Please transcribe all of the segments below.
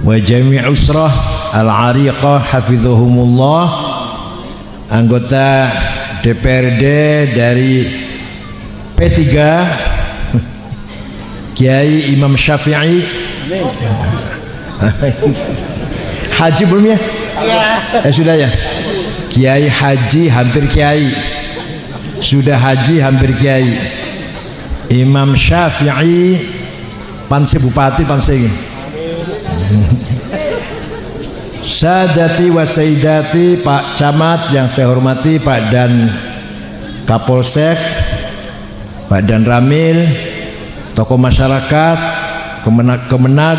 wa jami' usrah al-ariqah hafizahumullah, anggota DPRD dari P3 Kiai Imam Syafi'i. Haji belum ya? Sudah ya. Kiai haji hampir kiai. Sudah haji hampir kiai. Imam Syafi'i panse bupati panse ini. Sadati wa sayyidati, Pak Camat yang saya hormati, Pak Dan Kapolsek, Pak Dan Ramil, tokoh masyarakat, kemenag,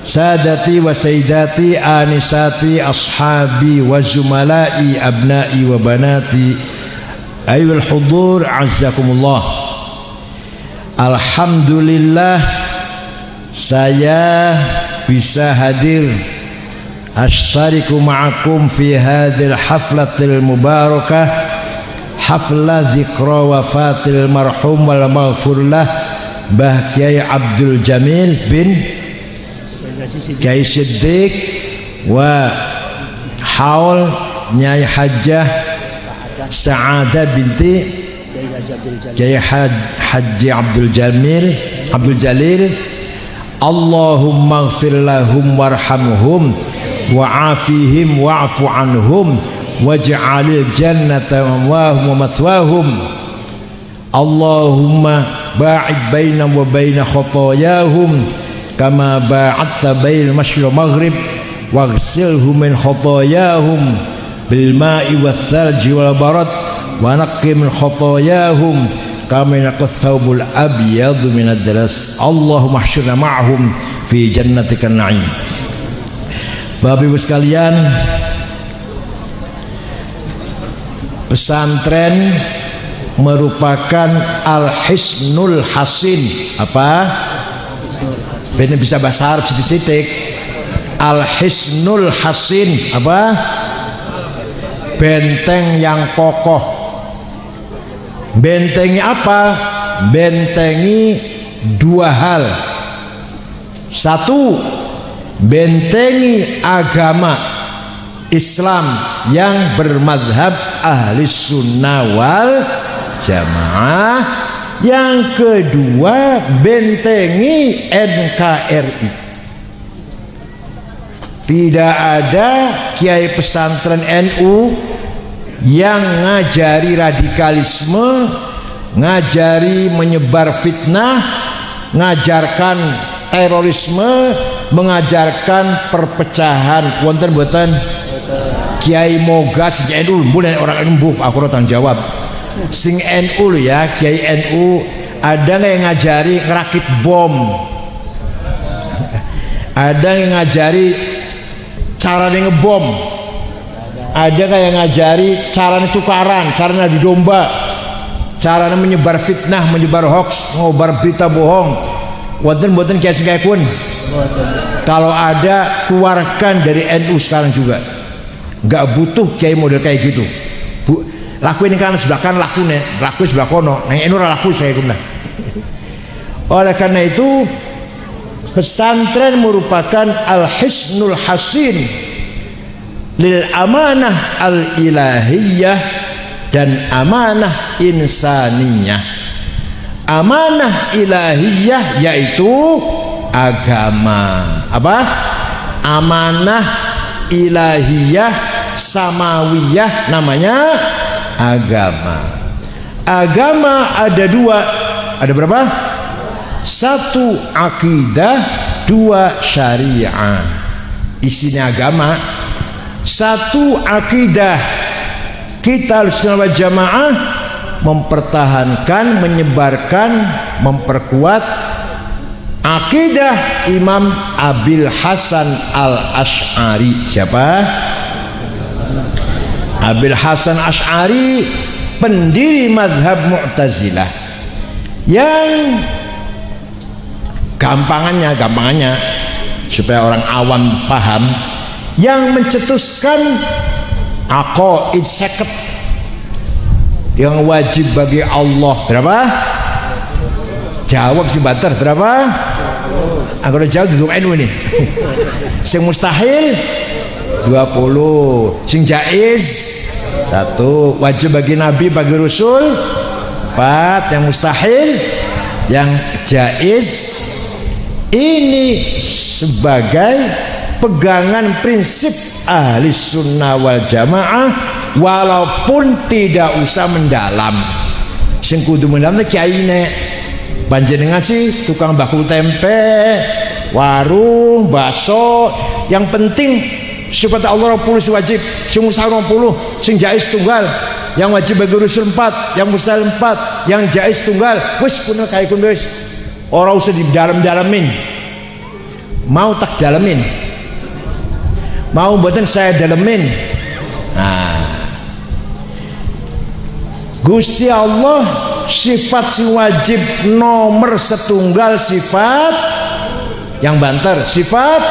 sadati wa sayyidati, anisati, ashabi wa zumalai, abnai wa banati, ayyul hudur, azzakumullah. Alhamdulillah saya bisa hadir ashtariku ma'akum fi hadhil haflatil mubarakah, hafla dzikra wafatil marhum wal maghfur lah Mbah Kiai Abdul Jamil bin Kiai Siddiq wa haul Nyai Hajjah Sa'adah binti Kiai Haji Abdul Jalil. Allahumma ighfir lahum warhamhum wa'afihim wa'fu anhum waj'alil jannata ma'wahum wa mathwahum. Allahumma ba'id bainahum wa baina khotoyahum kama ba'adta bainal masyriq wal maghrib waghsilhum min khotoyahum bil ma'i wath thalji wal barad wa naqqi min khotoyahum kama yanqas thawbul abyadu min ad-dalas. Allahumma ihsyurna ma'hum fi jannatikan na'im. Bapak Ibu sekalian, pesantren merupakan al-hisnul hasin. Apa? Benar bisa bahasa Arab sidik-sidik. Al-hisnul hasin apa? Benteng yang kokoh. Bentengi apa? Bentengi dua hal. Satu, bentengi agama Islam yang bermadhab ahli sunnah wal jamaah. Yang kedua, bentengi NKRI. Tidak ada kiai pesantren NU yang ngajari radikalisme, ngajari menyebar fitnah, ngajarkan terorisme, mengajarkan perpecahan. Wonten mboten? Kiai moga sing NU mulai orang embuh aku tanggung jawab. Sing NU ya, kiai NU ada yang ngajari ngerakit bom. Ada yang ngajari caranya ngebom. Ada yang ngajari caranya tukaran, caranya adu domba, caranya menyebar fitnah, menyebar hoax, ngobar berita bohong. Wonten mboten kiai sing pun. Kalau ada keluarkan dari NU sekarang juga. Enggak butuh kiai model kayak gitu. Lakuin kan sebelah kan lakuin sebelah kono. Nang NU ora laku saya guna. Oleh karena itu pesantren merupakan al-hisnul hasin lil amanah al-ilahiyah dan amanah insaniyah. Amanah ilahiyah yaitu agama. Apa? Amanah ilahiyah samawiyah namanya agama. Agama ada dua. Ada berapa? Satu akidah, dua syariah. Isinya agama. Satu akidah. Kita Ahlussunnah wal Jamaah mempertahankan, menyebarkan, memperkuat akidah Imam Abil Hasan Al-Asy'ari. Siapa? Abil Hasan Asy'ari, pendiri mazhab Mu'tazilah. Yang gampangannya supaya orang awam paham, yang mencetuskan aqaid 50 yang wajib bagi Allah berapa? Jawab si Batar berapa? Anggota jauh duduk NU ini. Sing mustahil 20, sing jaiz 1, wajib bagi Nabi bagi Rasul 4, yang mustahil, yang jaiz. Ini sebagai pegangan prinsip ahli sunnah wal jamaah, walaupun tidak usah mendalam. Sing kudu mendalam teh kiyaine. Panjenengan sih tukang bakul tempe, warung, bakso, yang penting sifat Allah 20 wajib, sing mustahil 20, sing jaiz tunggal, yang wajib bagi Rasul 4, yang mustahil 4, yang jaiz tunggal. Wis punah kae kun wis. Ora usah didalam-dalamin. Mau tak dalamin? Mau mboten saya dalamin? Nah, Gusti Allah sifat si wajib nomor setunggal, sifat yang banter, sifat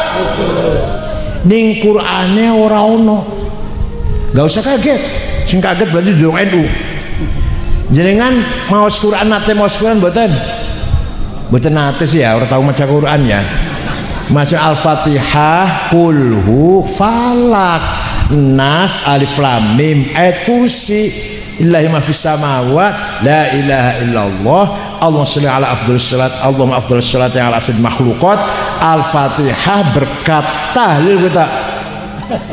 ning Qur'ane ora ono. Gak usah kaget. Sing kaget berarti dong NU. Jenengan maos Qur'an nate maos Qur'an mboten? Mboten nate sih ya, ora tahu maca Qur'an ya. Maca Al-Fatihah, Qul Hu, Falak, Nas, Alif Lam Mim, ayat kursi, Illahi ma fis samawat, la ilaha illallah, Allahumma sholli ala afdhalus salat, Allahumma afdhalus salat yang ala asad makhluqat. Al-Fatihah berkat tahlil kita.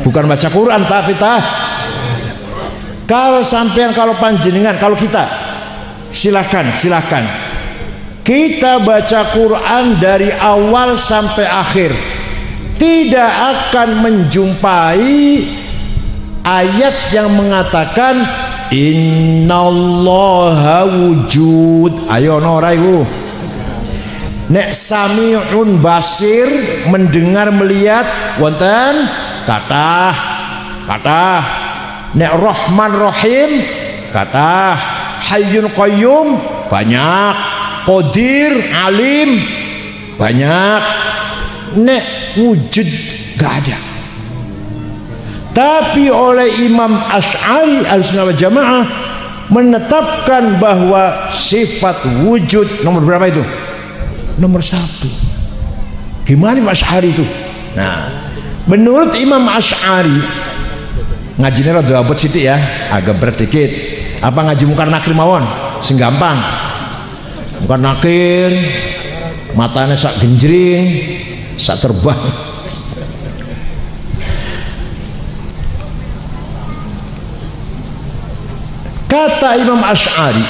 Bukan baca Quran tapi kalau sampean, kalau panjenengan, kalau kita silakan kita baca Quran dari awal sampai akhir, tidak akan menjumpai ayat yang mengatakan innallaha wujud. Ayo ora iku. Nek sami'un basir, mendengar melihat, wonten kathah. Nek Rahman Rahim kathah. Hayyun Qayyum banyak. Qadir Alim banyak. Nek wujud gak ada. Tapi oleh Imam Asy'ari Ahlussunnah wal Jamaah menetapkan bahwa sifat wujud nomor berapa itu? Nomor 1. Gimana Imam Asy'ari itu? Nah, menurut Imam Asy'ari, ngajinya rada abot sithik ya, agak berat dikit. Apa ngaji Munkar Nakir mawon? Sing gampang. Munkar Nakir matanya sak genjring, sak terbang. Kata Imam Asy'ari,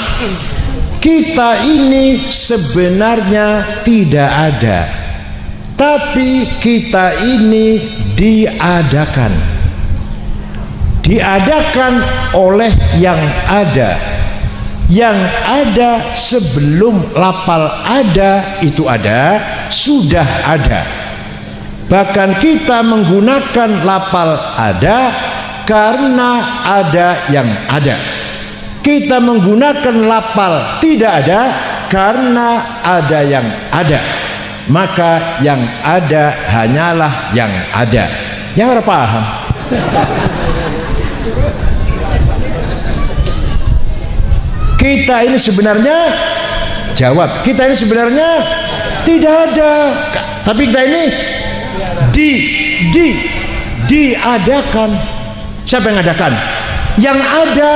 kita ini sebenarnya tidak ada, tapi kita ini diadakan oleh yang ada. Yang ada sebelum lapal ada itu ada, sudah ada. Bahkan kita menggunakan lapal ada karena ada yang ada. Kita menggunakan lapal tidak ada karena ada yang ada. Maka yang ada hanyalah yang ada. Yang ora paham. Kita ini sebenarnya, jawab, kita ini sebenarnya tidak ada, tapi kita ini diadakan. Siapa yang adakan? Yang ada.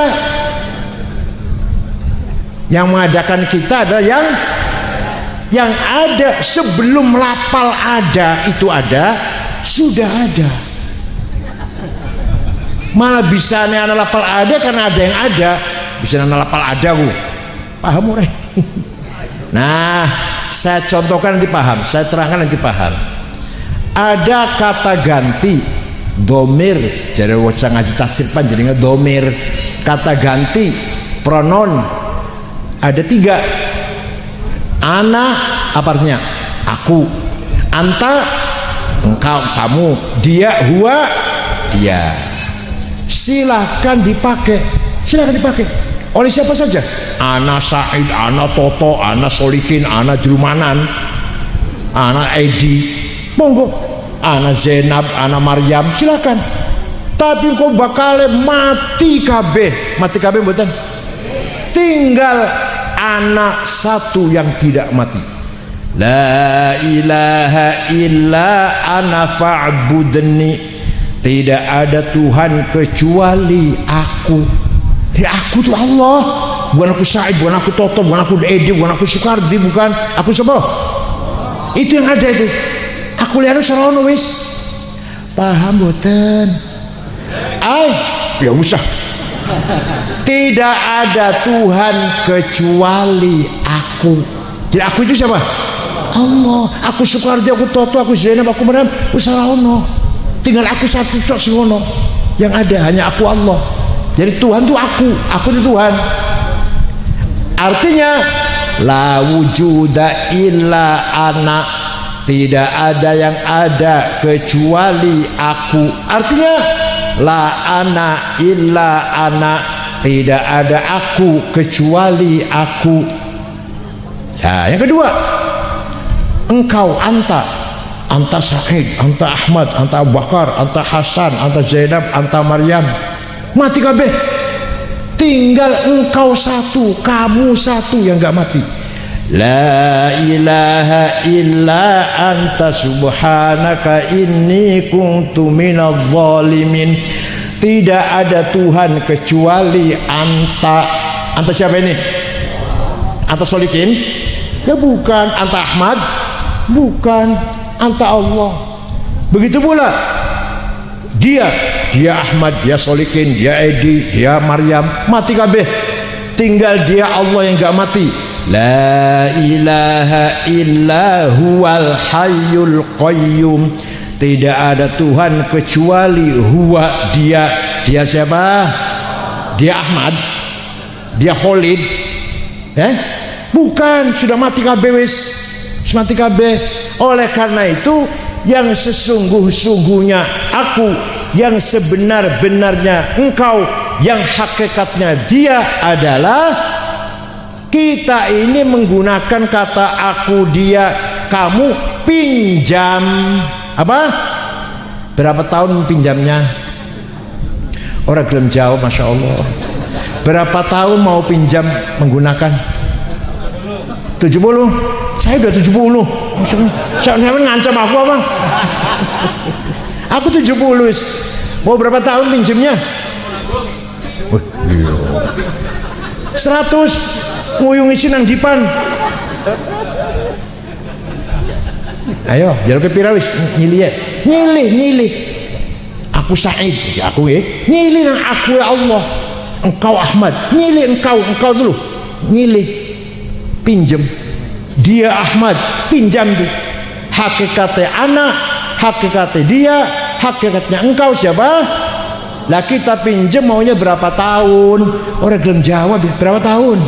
Yang mengadakan kita adalah yang ada. Sebelum lapal ada itu ada, sudah ada. Malah bisa nih anak lapal ada karena ada yang ada. Bisa anak lapal ada ku. Paham ora? Nah, saya contohkan nanti paham, saya terangkan nanti paham. Ada kata ganti domir, jadi wajah ngaji tafsir panjenengan domir, kata ganti pronoun ada 3. Ana apa artinya? Aku. Anta engkau, kamu. Dia, huwa, dia. Silahkan dipakai. Oleh siapa saja? Ana Said, ana Toto, ana Solikin, ana Drumanan, ana Edi, monggo. Ana Zainab, ana Maryam, silakan. Tapi kok bakal mati kabeh mboten? Tinggal anak satu yang tidak mati. La ilaha illa ana fa'budni. Tidak ada Tuhan kecuali aku. Ya, aku tuh Allah. Bukan aku Said, bukan aku Toto, bukan aku Edi, bukan aku Sukardi, bukan aku siapa? Itu yang ada itu. Aku lihat serono wis. Paham boten? Ya usah. Tidak ada Tuhan kecuali aku. Jadi aku itu siapa? Allah. Aku Sukardi, aku Toto, aku Zainab, aku Maryam, serono. Tinggal aku satu tok serono. Yang ada hanya aku Allah. Jadi Tuhan itu aku itu Tuhan. Artinya la wujuda illa ana, tidak ada yang ada kecuali aku. Artinya la ana illa ana, tidak ada aku kecuali aku. Ya, yang kedua, engkau anta Sa'id, anta Ahmad, anta Abu Bakar, anta Hasan, anta Zainab, anta Maryam. Mati kabeh. Tinggal engkau satu, kamu satu yang gak mati. La ilaha illa anta subhanaka inni kuntu minadh zalimin. Tidak ada Tuhan kecuali anta. Anta siapa ini? Anta Solikin? Ya bukan. Anta Ahmad? Bukan. Anta Allah. Begitu pula dia Ahmad, dia Solikin, dia Edi, dia Maryam, mati kabeh. Tinggal dia Allah yang gak mati. La ilaha illa huwal hayyul qayyum. Tidak ada Tuhan kecuali huwa, dia. Dia siapa? Dia Ahmad, dia Khalid. Bukan, sudah mati kabeh wis. Mati kabeh. Oleh karena itu, yang sesungguh-sungguhnya aku, yang sebenar-benarnya engkau, yang hakikatnya dia adalah kita ini menggunakan kata aku, dia, kamu, pinjam. Apa? Berapa tahun pinjamnya? Orang belum jawab, Masya Allah. Berapa tahun mau pinjam menggunakan? 70? Saya udah 70. Saya ngancam aku apa? Aku 70. Mau berapa tahun pinjemnya? 100. Nguyung isi nang dipan. Ayo, jalur ke pirawis nyilih ya. Nyilih. Aku Said, ya aku ya. Nyilih nang aku ya Allah. Engkau Ahmad, nyilih engkau dulu. Nyilih. Pinjem. Dia Ahmad, pinjam tuh. Hakikatnya anak, hakikatnya dia, hakikatnya engkau siapa? Lah kita pinjem maunya berapa tahun? Orang belum jawab, berapa tahun?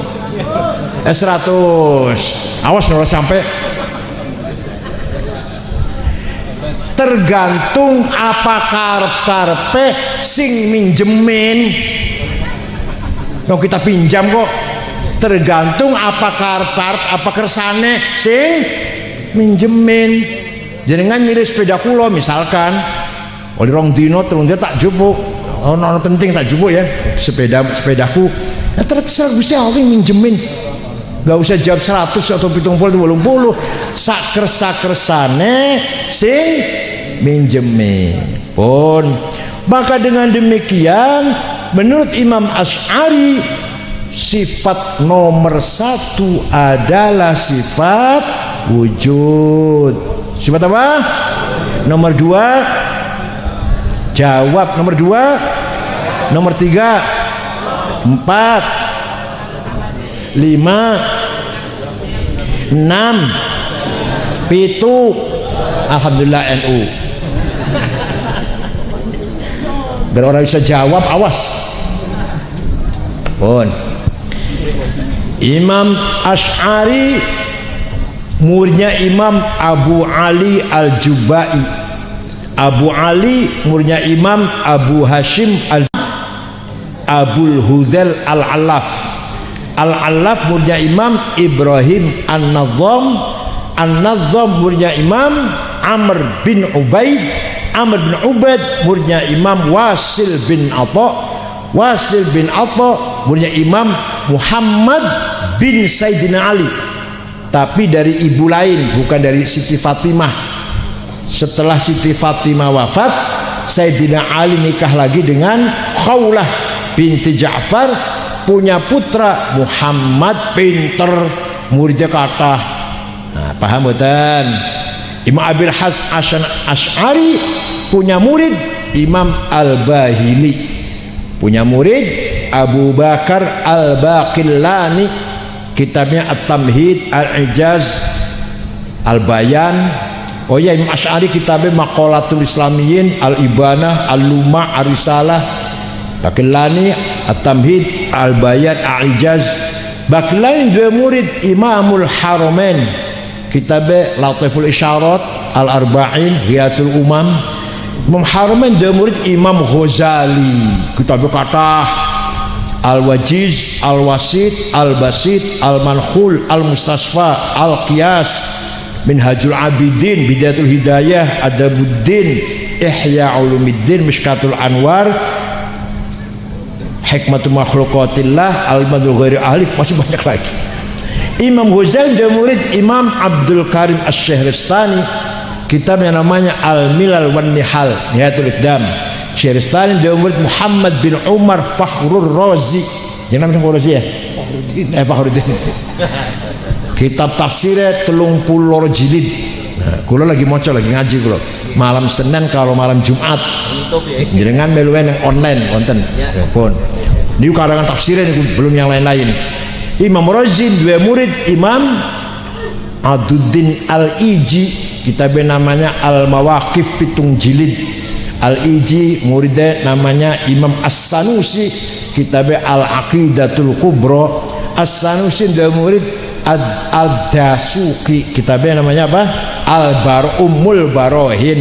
100. Awas kalau sampai. Tergantung apa karpe sing minjemin. Mau kita pinjam kok. Tergantung apa karep, apa kersane sing minjemin. Jenengan nyilih sepeda kula misalkan, oleh rong dino terus dia tak jupuk. Ono penting tak jupuk ya sepedaku. Ya terserah Gusti Allah minjemin. Gak usah jawab 100 atau 70 80. Sak kersa-kersane sing minjemin. Pun maka dengan demikian menurut Imam Asy'ari, sifat nomor 1 adalah sifat wujud. Sifat apa? Nomor 2 jawab. Nomor 2, nomor 3, 4, 5, 6, 7. Alhamdulillah NU. Biar orang bisa jawab, awas. Pun Imam Asy'ari muridnya Imam Abu Ali Al-Jubai. Abu Ali muridnya Imam Abu Hashim Abul Hudhal Al-Allaf. Al-Allaf muridnya Imam Ibrahim An-Nazzam. An-Nazzam muridnya Imam Amr bin Ubaid. Amr bin Ubaid muridnya Imam Wasil bin Atha. Wasil bin Atha muridnya Imam Muhammad bin Sayyidina Ali. tapi dari ibu lain, bukan dari Siti Fatimah. Setelah Siti Fatimah wafat, Sayyidina Ali nikah lagi dengan Khawlah binti Ja'far, punya putra Muhammad, pinter, muridnya kathah. Nah, paham betul? Imam Abil Hasan Asy'ari punya murid Imam Al-Bahili, punya murid Abu Bakar Al-Baqillani, kitabnya At-Tamhid, Al-Ijaz, Al-Bayan. Oh ya, Imam Asy'ari kitabnya Maqalatul Islamiyyin, Al-Ibanah, Al-Lumah, Ar-Risalah. Baqillani At-Tamhid, Al-Bayan, Al-Ijaz. Baqillani dua murid Imamul Haramain, kitabnya Latiful Isyarat, Al-Arba'in, Ghiyathul Umam. Imam Haramain dua murid Imam Ghazali, kitabnya kathah, Al-Wajiz, Al-Wasit, Al-Basit, Al-Manhul, Al-Mustasfa, Al-Qiyas, Minhajul Abidin, Bidayatul Hidayah, Adabuddin, Ihya Ulumuddin, Mishkatul Anwar, Hikmatul Makhluqatillah, Al-Madul Ghairi Ahli, masih banyak lagi. Imam Ghazali dia murid Imam Abdul Karim Asy-Syahristani, kitab yang namanya Al-Milal wan Nihal, Nihayatul Iqdam. Syahristani dia murid Muhammad bin Umar Fakhrur Razi, yang namanya Razi ya? Fakhruddin. Kitab tafsirnya 30 jilid. Nah, kula lagi maca, lagi ngaji kula. Malam Senin kalau malam Jumat. Jenengan melu yang online konten. Pun. Ini karangan tafsirnya belum yang lain-lain. Imam Razi dua murid Imam Aduddin Al-Iji, kitabnya namanya Al-Mawaqif, 7 jilid. Al-Iji muridnya namanya Imam As-Sanusi, kitabnya Al-Aqidatul Kubra. As-Sanusi dua murid Al-Dasuki, kitabnya namanya apa? Al-Bar'umul Barohin.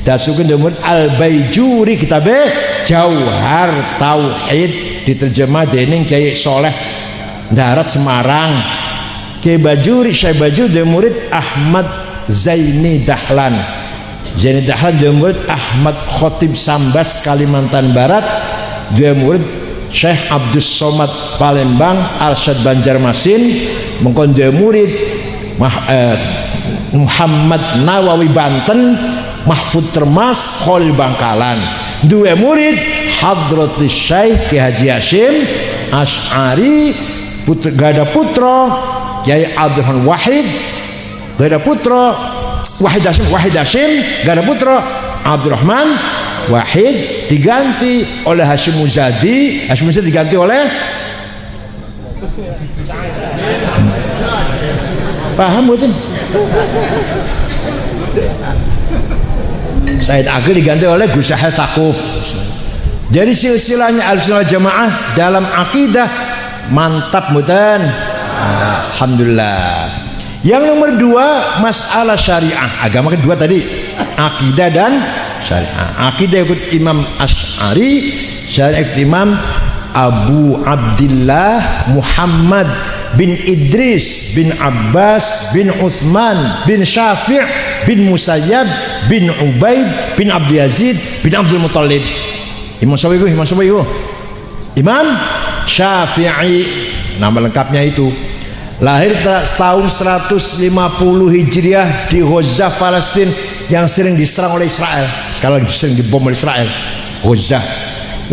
Dasuki dua murid Al-Baijuri, kitabnya Jauhar Tauhid, diterjemah dening Kiai Soleh Darat Semarang. Kiai Bajuri, Syekh Bajuri dia murid Ahmad Zaini Dahlan. Zaini Dahlan dia murid Ahmad Khotib Sambas Kalimantan Barat. Dia murid Syekh Abdus Somad Palembang, Arsyad Banjarmasin. Mengkon dia murid Muhammad Nawawi Banten, Mahfud Termas Khalil Bangkalan. Dua murid Hadratus Syekh Ki Haji Hashim Asy'ari, putra gada putra Kiai Abdurrahman Wahid, gada putra Wahid Hashim, gada putra Abdurrahman Wahid, diganti oleh Hashim Muzadi. Hashim Muzadi diganti oleh paham betul? Said Akil diganti oleh Gus Syahid Tsaquf. Jadi silsilahnya Ahlussunnah Jamaah dalam akidah mantap mutan. Alhamdulillah. Yang nomor 2 masalah syariah. Agama kedua tadi akidah dan syariah. Akidah ikut Imam Asy'ari, syariah ikut Imam Abu Abdillah Muhammad bin Idris bin Abbas bin Uthman bin Syafi' bin Musayyab bin Ubaid bin Abdul Yazid bin Abdul Muttalib. Imam Syafi'i, nama lengkapnya itu. Lahir tahun 150 Hijriah di Gaza, Palestina, yang sering diserang oleh Israel. Sekali lagi sering dibom oleh Israel. Gaza.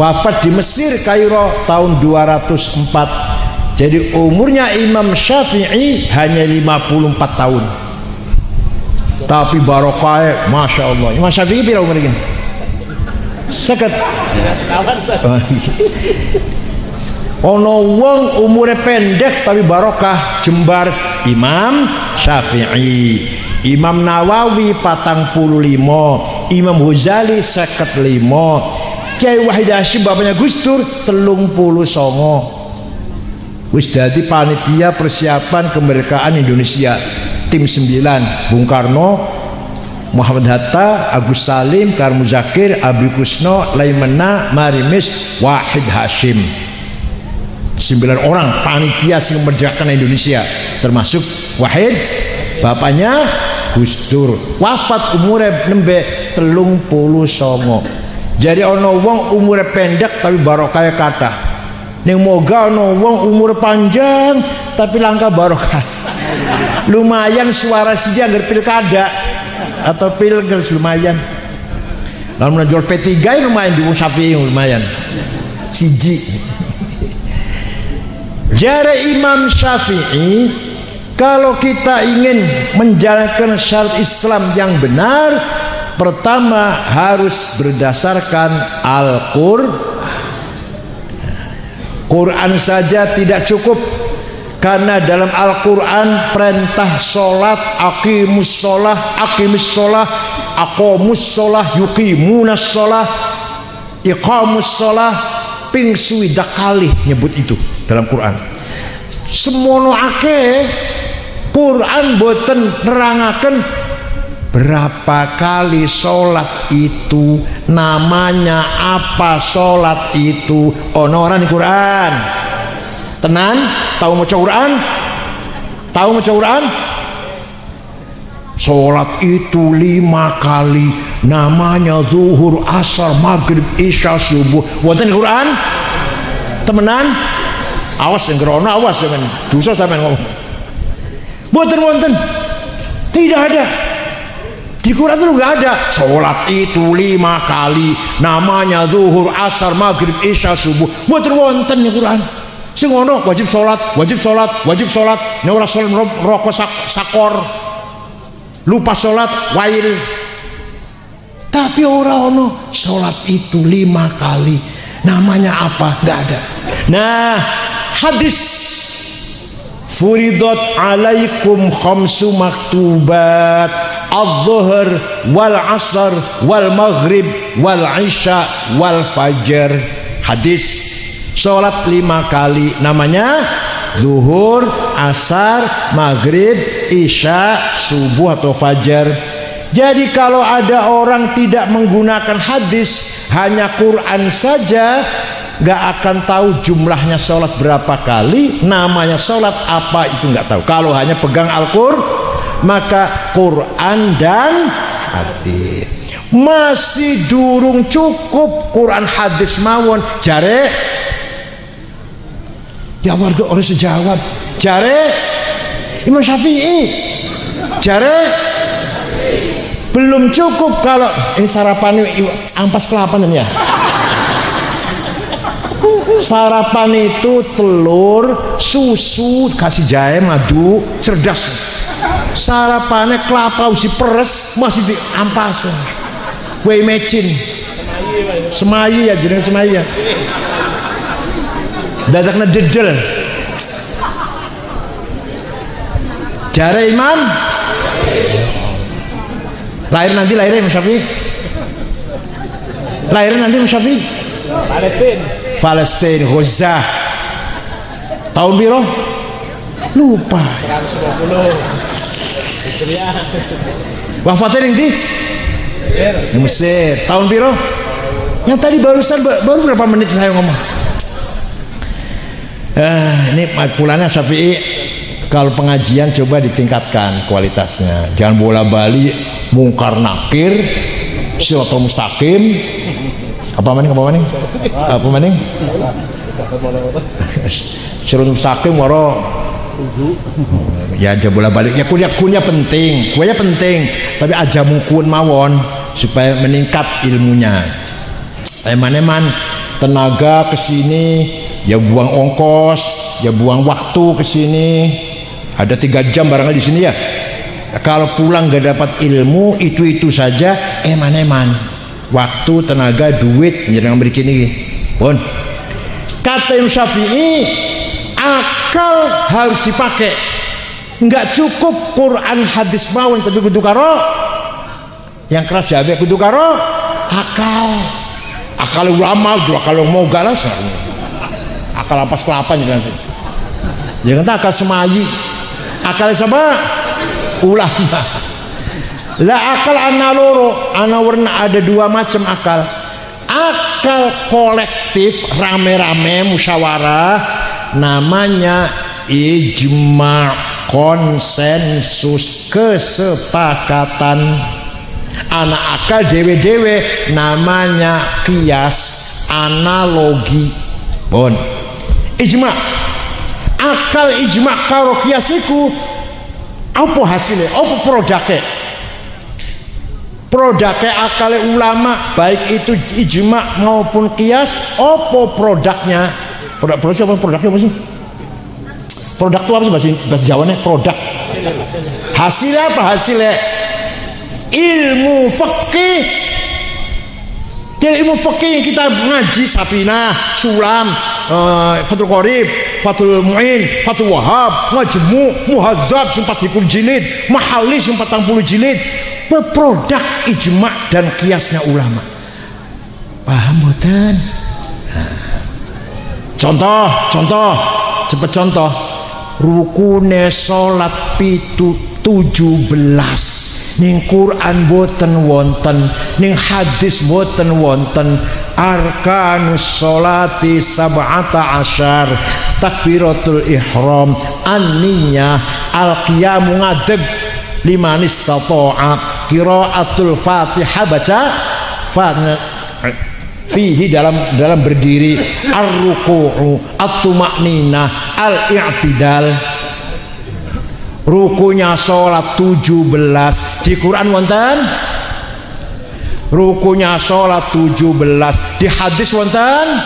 Wafat di Mesir, Kairo tahun 204. Jadi umurnya Imam Syafi'i hanya 54 tahun. Tapi barokah, masya Allah. Imam Syafi'i berapa umur ini? Seket. Ono wong umure pendek tapi barokah, jembar. Imam Syafi'i. Imam Nawawi 45, Imam Ghazali 55, Kiai Wahid Hashim bapaknya Gus Dur 39. Wis dadi panitia persiapan kemerdekaan Indonesia, tim 9, Bung Karno, Muhammad Hatta, Agus Salim, Karmu Zakir, Abi Kusno, Laimena, Marimis, Wahid Hashim. 9 orang panitia yang memerdekakan Indonesia, termasuk Wahid, bapaknya Gus Dur. Wafat umurnya nembe 39. Jadi ono wong umurnya pendek tapi barokahnya kathah. Ning moga ono wong umur panjang tapi langka barokah. lumayan suara siji anggar pilkada atau pilgers lumayan. Kalau menjual P3 lumayan di Syafi'i lumayan siji. Jare Imam Syafi'i, kalau kita ingin menjalankan syariat Islam yang benar, pertama harus berdasarkan Quran saja tidak cukup, karena dalam Al-Quran perintah sholat, aqimus sholah, aqamus sholah, yuqimunas sholah, iqamus sholah, ping suwidak kali nyebut itu dalam Quran. Semono akeh Quran boten nerangaken berapa kali sholat itu, namanya apa sholat itu. Ono ora di Quran? Tenan? Tahu maca Quran? Tahu maca Quran? Sholat itu 5 kali, namanya zuhur, asar, maghrib, isya, subuh. Wonten di Quran? Temenan? Awas yang gerono, awas dengan dosa sampean ngomong. Boten wonten. Tidak ada. Di Quran itu enggak ada. Sholat itu 5 kali, namanya zuhur, asar, maghrib, isya, subuh. Boten wonten di Quran. Sing ngono wajib sholat. Nek ora sholat rokok sakor. Lupa sholat wail. Tapi ora ono sholat itu 5 kali. Namanya apa? Enggak ada. Nah, hadis furidat alaikum khamsu maktubat az-zuhr wal asr wal maghrib wal isya wal fajr. Hadis sholat 5 kali, namanya zuhur, asar, maghrib, isya, subuh atau fajar. Jadi kalau ada orang tidak menggunakan hadis, hanya Quran saja, gak akan tahu jumlahnya sholat berapa kali, namanya sholat apa itu gak tahu. Kalau hanya pegang Al-Qur'an, maka Quran dan hadis. Masih durung cukup Quran hadis mawon. Jare ya warga orang sejawab, jare Imam Syafi'i, jare belum cukup. Kalau ini sarapan ampas kelapa ya. Sarapan itu telur, susu, kasih jahe, madu, cerdas. Sarapannya kelapa usi peres masih diampas. Gue imagine semayi ya, jeneng semayi ya. Dadakna dedel. Jare Imam lahir nanti, lahirnya Imam Syafi'i. Lahirnya nanti Imam Syafi'i Palestina, Gaza. Tahun piro? Lupa. Wafatnya di Mesir. Tahun piro? Yang tadi barusan baru berapa menit saya ngomong. Ini pulannya Syafi'i. Kalau pengajian coba ditingkatkan kualitasnya. Jangan bola-bali mungkar nakir, siratal mustaqim. Apa maning? Siratal mustaqim waro. Ya aja bola-balik. Ya kuliah penting. Kuliah penting, tapi aja mungkun mawon supaya meningkat ilmunya. Eman-eman tenaga ke sini, ya buang ongkos, ya buang waktu ke sini. Ada 3 jam barangkali di sini ya. Kalau pulang gak dapat ilmu, itu saja eman-eman. Waktu, tenaga, duit jangan berikin ini. Pun kata Imam Syafi'i, akal harus dipakai. Enggak cukup Quran hadis mawon, tapi kudu karo yang keras ya, kudu karo akal ulama, kalau mau galas akal lapas kelapa jangan tak akal semayi. Akal sama ulama. Lah akal ana loro, ana warna ada 2 macam akal. Akal kolektif rame-rame musyawarah, namanya ijma, konsensus, kesepakatan. Anak akal dewe-dewe, namanya kias, analogi. Bon, ijma. Akal ijma karo kiasiku Apa hasilnya? Apa produknya? Produknya akale ulama, baik itu ijma maupun qiyas. Apa produknya? Produknya apa sih? Produk itu apa sih bahasa Jawanya? Produk. Hasilnya apa hasilnya? Ilmu fikih. Jadi ilmu fikih kita ngaji Safinah, Sulam, Fathul Qorib, Fathul Mu'in, Fathul Wahab, Majmu', Muhadzab 40 jilid, Mahalis 40 jilid. Produk ijma dan kiasnya ulama. Paham boten? Contoh, cepet contoh. Rukune salat 17. Ning Quran boten wonten, ning hadis boten wonten. Arkanus sholati sab'ata asyar, takbiratul ihram, an-niyah, al-qiyamu ngadeg, liman istata'a, qiraatul fatihah baca fihi dalam berdiri, ar-ruku'u, at-tuma'ninah, al-i'tidal. Rukunya sholat 17 di Quran wonten, rukunya sholat 17 di hadis wonten.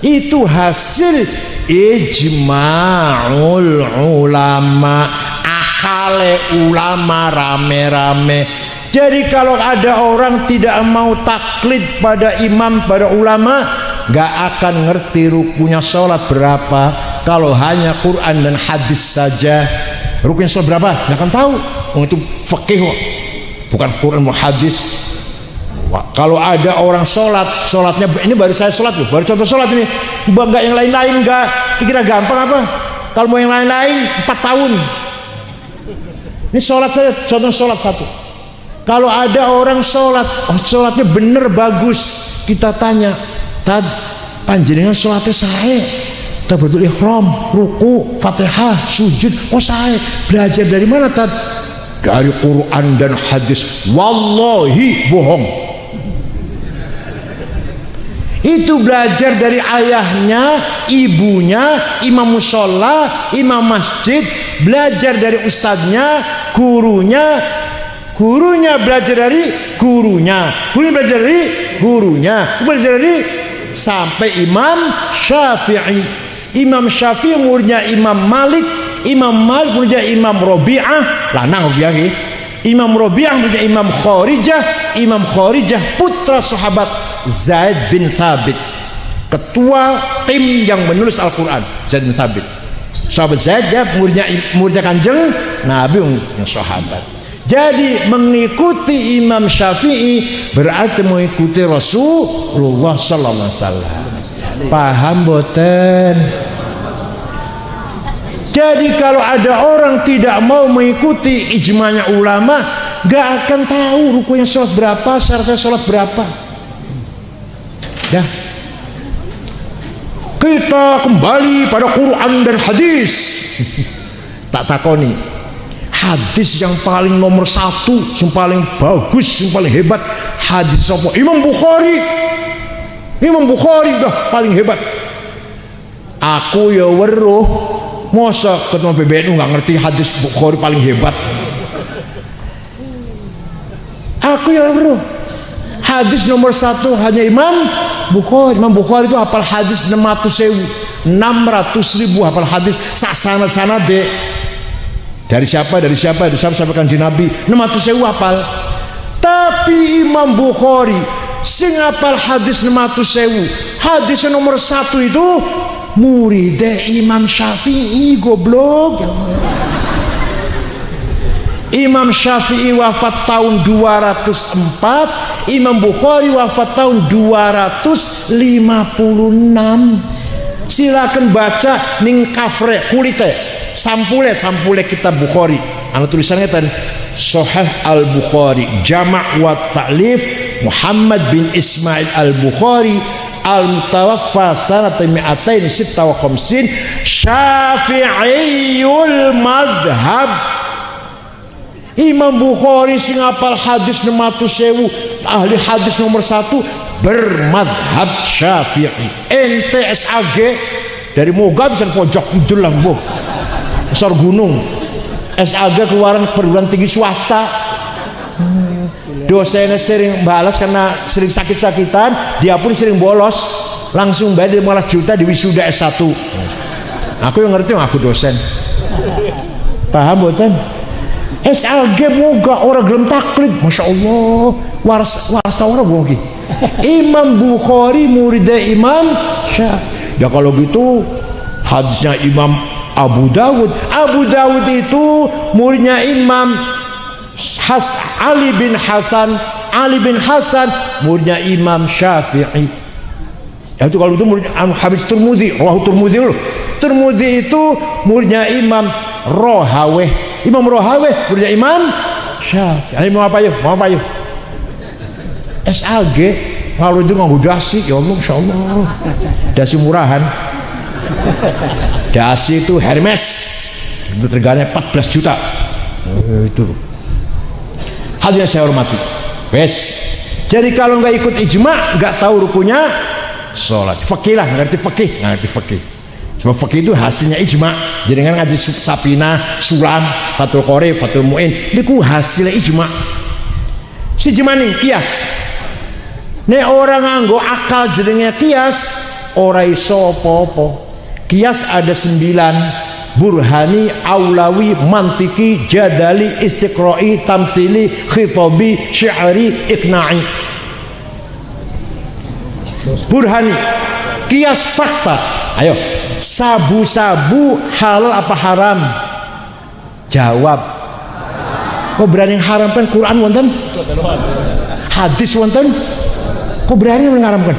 Itu hasil ijma'ul ulama, akale ulama rame-rame. Jadi kalau ada orang tidak mau taklid pada imam, pada ulama, gak akan ngerti rukunya sholat berapa kalau hanya Quran dan hadis saja. Rukunya sholat berapa? Nggak akan tahu. Itu fikih kok, bukan Quran dan hadis. Wah, kalau ada orang sholatnya ini baru saya sholat loh, baru contoh sholat ini, nggak yang lain-lain, nggak dikira gampang apa? Kalau mau yang lain-lain 4 tahun. Ini sholat saya contoh sholat satu. Kalau ada orang sholatnya bener bagus, kita tanya, tad panjenengan sholatnya sae? Takbiratul ihram, ruku, Fatihah, sujud, sae. Belajar dari mana tad? Dari Quran dan hadis. Wallahi bohong. Itu belajar dari ayahnya, ibunya, imam musholla, imam masjid, belajar dari ustadznya, gurunya belajar dari gurunya belajar dari gurunya, belajar dari sampai Imam Syafi'i. Imam Syafi'i muridnya Imam Malik, Imam Malik muridnya Imam Robi'ah, lanang Robi'ah ini. Imam Robi'ah muridnya Imam Khorijah putra sahabat Zaid bin Thabit, ketua tim yang menulis Al-Quran. Zaid bin Thabit, sahabat Zaid, ya muridnya Kanjeng Nabi yang sahabat. Jadi mengikuti Imam Syafi'i berarti mengikuti Rasulullah sallallahu alaihi wasallam. Paham boten? Jadi kalau ada orang tidak mau mengikuti ijma'nya ulama, gak akan tahu rukunya sholat berapa, syaratnya sholat berapa. Ya. Kita kembali pada Quran dan hadis. Tak takoni. Hadis yang paling nomor 1, yang paling bagus, yang paling hebat, hadis apa? Imam Bukhari dah paling hebat. Aku ya weruh, masa ketua PBNU nggak ngerti hadis Bukhari paling hebat. Aku ya weruh, hadis nomor 1 hanya Imam Bukhari. Imam Bukhari itu hafal hadis 600.000 hafal hadis sak sanad deh. Dari siapa sampai kanjeng Nabi 600.000 hafal. Tapi Imam Bukhari sing hafal hadis 600.000, hadis nomor 1 itu muridnya Imam Syafi'i, goblok. Imam Syafi'i wafat tahun 204, Imam Bukhari wafat tahun 256. Silakan baca ning kafre kulite sampule kitab Bukhari. Anu tulisannya tadi Sahih Al-Bukhari, Jama' wa Ta'lif Muhammad bin Ismail Al-Bukhari al-mutawaffa sanata 256, Syafi'iyul madhab. Imam Bukhari sing hafal hadis 600.000, ahli hadis nomor 1, bermadhab Syafi'i. Ente SAG dari Moga bisa pojok kidul lah, besar gunung. SAG keluaran perguruan tinggi swasta. Dosennya sering balas karena sering sakit-sakitan, dia pun sering bolos, langsung bayar 15 juta di wisuda S1. Aku yang ngerti, aku dosen. Paham boten? SLG moga orang gelem taklid, masya Allah, waras orang bohong. Imam Bukhari muridnya Imam Syafi'i. Ya kalau gitu hadisnya Imam Abu Dawud. Abu Dawud itu muridnya Imam Ali bin Hasan. Ali bin Hasan muridnya Imam Syafi'i. Ya itu kalau itu muridnya Habib Turmudi. Turmudi itu muridnya Imam Rohaweh. Imam Rohaweh muridnya Imam Syafi'i. Mau apa yuk? SAG kalau itu nganggo dasi, ya Allah, insya Allah dasi murahan. Dasi itu Hermes, itu reganya 14 juta. Itu hadirin saya hormati. Wes, jadi kalau nggak ikut ijma, nggak tahu rukunya sholat. Fakih lah, ngerti fakih. Sebab fakih itu hasilnya ijma. Jadi kan ngaji Sapina, Sulam, Fathul Qorib, Fathul Mu'in, itu hasilnya ijma. Si ijma nih kias. Nek orang nganggo akal jenenge kias, ora iso apa-apa. Kias ada 9: burhani, aulawi, mantiki, jadali, istiqra'i, tamthili, khitabi, syi'ri, iqna'i. Burhani, kias fakta. Ayo, sabu-sabu halal apa haram? Jawab. Kok berani haramkan Quran wonten? Hadis wonten? Kok berani mengharamkan?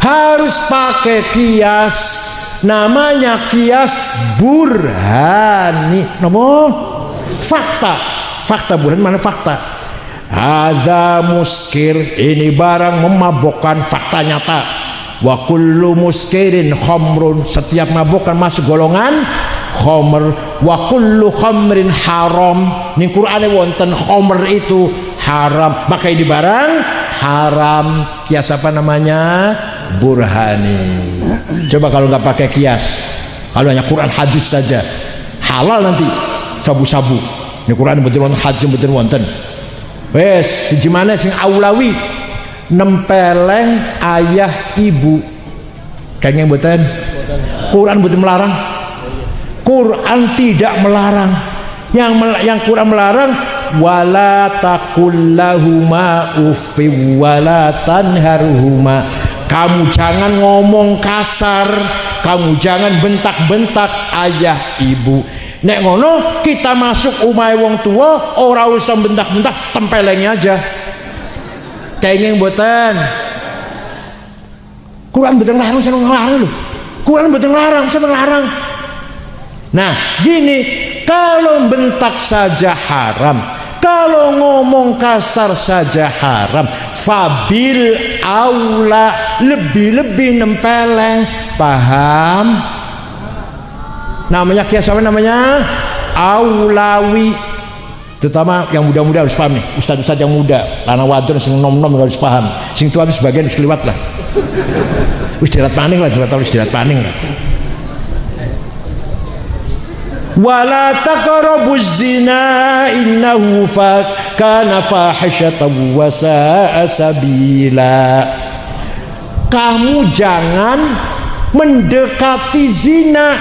Harus pakai kias. Namanya kias burhani. Nomor fakta burhan mana fakta? Ada muskir, ini barang memabukkan, fakta nyata. Wa kullu muskirin khamrun, setiap mabukkan masuk golongan khamr. Wa kullu khamrin haram, ning Qur'ane wonten khamr itu haram, maka ini barang haram. Kias apa namanya? Burhani. Coba kalau nggak pakai kias, kalau hanya Quran hadis saja, halal nanti sabu-sabu. Ini Quran betul wonten, hadis betul wonten. Wes, gimana sing aulawi? Nempeleng ayah ibu. Kayaknya betul. Quran betul melarang. Quran tidak melarang. Yang Quran melarang, wala taqullahuma uffi wala tanharhuma. Kamu jangan ngomong kasar, kamu jangan bentak-bentak ayah ibu. Nek ngono kita masuk omahe wong tua ora usah bentak-bentak, tempelengnya aja. Kayaknya mboten. Quran mboten larang, seneng larang lho. Quran mboten larang, seneng larang. Nah, gini, kalau bentak saja haram, kalau ngomong kasar saja haram, fabil aula lebih-lebih nempeleng. Paham? Namanya kias apa namanya? Aulawi. Terutama yang muda-muda harus paham nih, ustaz-ustaz yang muda, karena wadon sing nom-nom harus paham, sing tua itu sebagian harus liwat lah. Wis dirat paning lah, Wala taqrabuz zina innahu kana fahishatan wa sa'a sabila. Kamu jangan mendekati zina.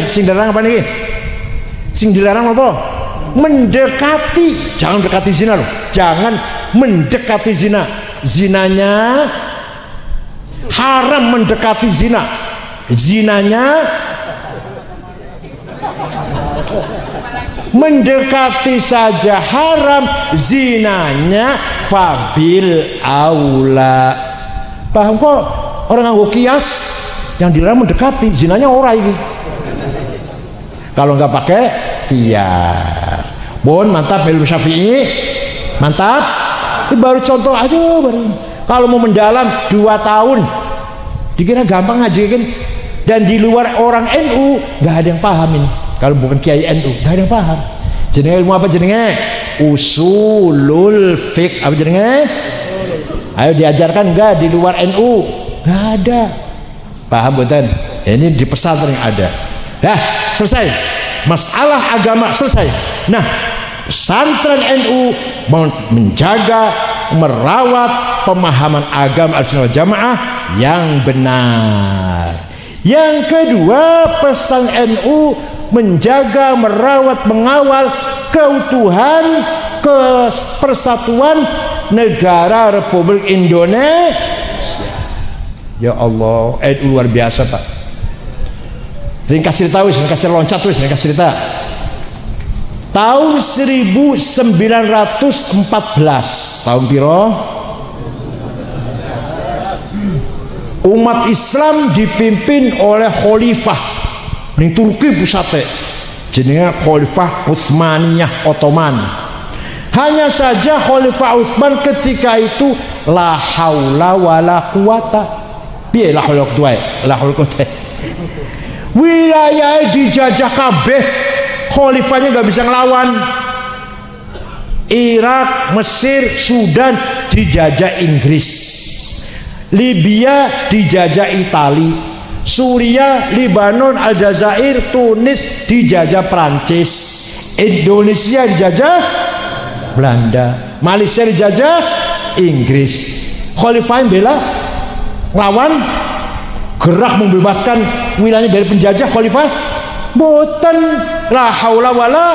Sing dilarang apa nih? Sing dilarang apa? Mendekati. Jangan mendekati zina loh. Jangan mendekati zina. Zinanya haram, mendekati zina. Zinanya mendekati saja haram, zinanya fabil aula. Paham kok? Orang nganggo kias, yang dilarang mendekati, zinanya ora iki. Kalau nggak pakai kias. Bon, mantap ilmu Syafi'i. Mantap. Ini baru contoh aja baru. Kalau mau mendalam 2 tahun, dikira gampang ngaji kan? Dan di luar orang NU nggak ada yang paham ini. Kalau bukan kiai NU, nggak ada yang paham. Jenenge ilmu apa jenenge? Usulul fiqh. Apa jenenge? Ayo diajarkan nggak di luar NU? Nggak ada. Paham bukan? Ini di pesantren ada. Dah, selesai. Masalah agama selesai. Nah, pesantren NU menjaga, merawat pemahaman agama Ahlussunnah wal Jamaah yang benar. Yang kedua, pesan NU menjaga, merawat, mengawal keutuhan, persatuan negara Republik Indonesia. Ya Allah, NU luar biasa Pak. Ringkas cerita wis, ringkas loncat wis, ringkas cerita. Tahun 1914, tahun piro? Umat Islam dipimpin oleh khalifah ning Turki pusate. Jenenge Khalifah Utsmaniyah Ottoman. Hanya saja Khalifah Utsman ketika itu la haula wala quwata. Piye la haula quwata? Wilayah dijajah kabeh, khalifahnya nggak bisa ngelawan. Irak, Mesir, Sudan dijajah Inggris, Libya dijajah Itali, Suriah, Lebanon, Aljazair, Tunis dijajah Prancis, Indonesia dijajah Belanda, Malaysia dijajah Inggris. Khalifah yang bela lawan, gerak membebaskan wilayahnya dari penjajah. Khalifah boten, la haula wala,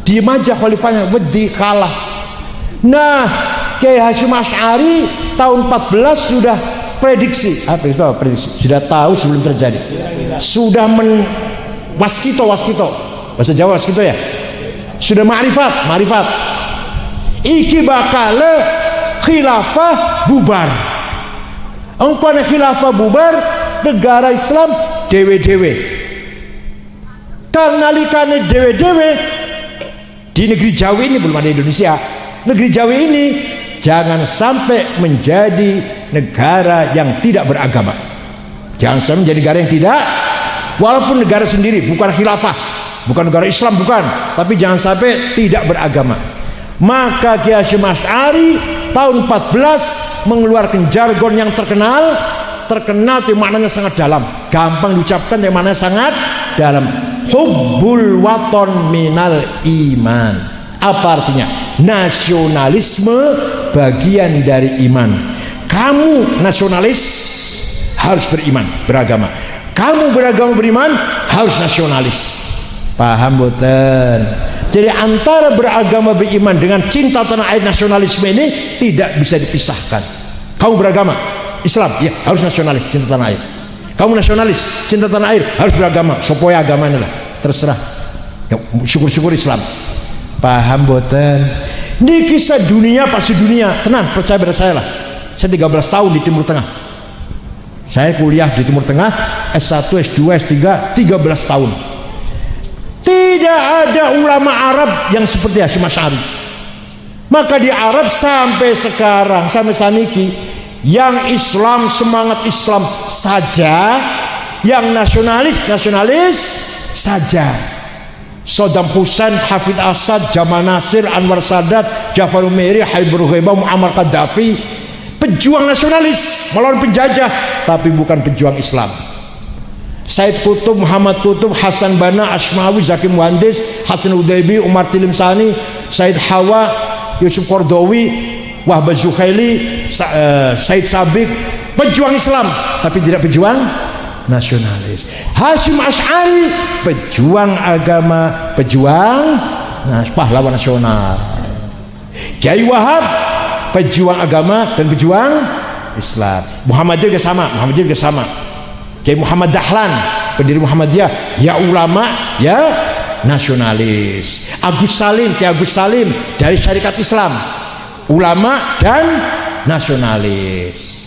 diem aja khalifahnya, wedi kalah. Nah, Kiai Hasyim Asy'ari tahun 14 sudah prediksi. Apa itu prediksi? Sudah tahu sebelum terjadi. Sudah waskito bahasa Jawa waskito ya. Sudah ma'rifat. Iki bakal khilafah bubar. Engkau khilafah bubar, negara Islam dewe-dewe. Karena likane dewe-dewe di negeri Jawa ini, belum ada Indonesia. Negeri Jawa ini jangan sampai menjadi negara yang tidak beragama. Jangan sampai menjadi negara yang tidak, walaupun negara sendiri, bukan khilafah, bukan negara Islam, bukan, tapi jangan sampai tidak beragama. Maka Kiai Hasyim Asy'ari tahun 14 mengeluarkan jargon yang terkenal itu maknanya sangat dalam, gampang diucapkan, yang maknanya sangat dalam. Hubbul waton minal iman. Apa artinya? Nasionalisme bagian dari iman. Kamu nasionalis harus beriman, beragama. Kamu beragama, beriman, harus nasionalis. Paham boten? Jadi antara beragama, beriman dengan cinta tanah air, nasionalisme ini tidak bisa dipisahkan. Kamu beragama Islam, ya harus nasionalis, cinta tanah air. Kamu nasionalis, cinta tanah air, harus beragama. Sopoya agamanya lah, terserah. Ya, syukur-syukur Islam. Paham boten? Ini kisah dunia, pasti dunia. Tenang, percaya pada saya lah. Saya 13 tahun di Timur Tengah. Saya kuliah di Timur Tengah, S1, S2, S3, 13 tahun. Tidak ada ulama Arab yang seperti Hasyim Asy'ari. Maka di Arab sampai sekarang, sampai saniki, yang Islam, semangat Islam saja, yang nasionalis saja. Saddam Hussein, Hafidh Asad, Jamal Nasir, Anwar Sadat, Jafar Umeri, Habibur Rahman, Muammar Gaddafi, pejuang nasionalis melawan penjajah, tapi bukan pejuang Islam. Said Qutb, Muhammad Qutb, Hasan Banna, Asmawi, Zaki Muhandis, Hasan Udaibi, Umar Tilimsani, Said Hawa, Yusuf Qardawi, Wahbah Zuhaili, Said Sabiq, pejuang Islam tapi tidak pejuang nasionalis. Hasyim Asy'ari pejuang agama, pejuang pahlawan nasional. Kiai Wahab pejuang agama dan pejuang Islam. Muhammadiyah juga sama. Kiai Muhammad Dahlan pendiri Muhammadiyah, ya ulama, ya nasionalis. Kiai Agus Salim dari Syarikat Islam, ulama dan nasionalis.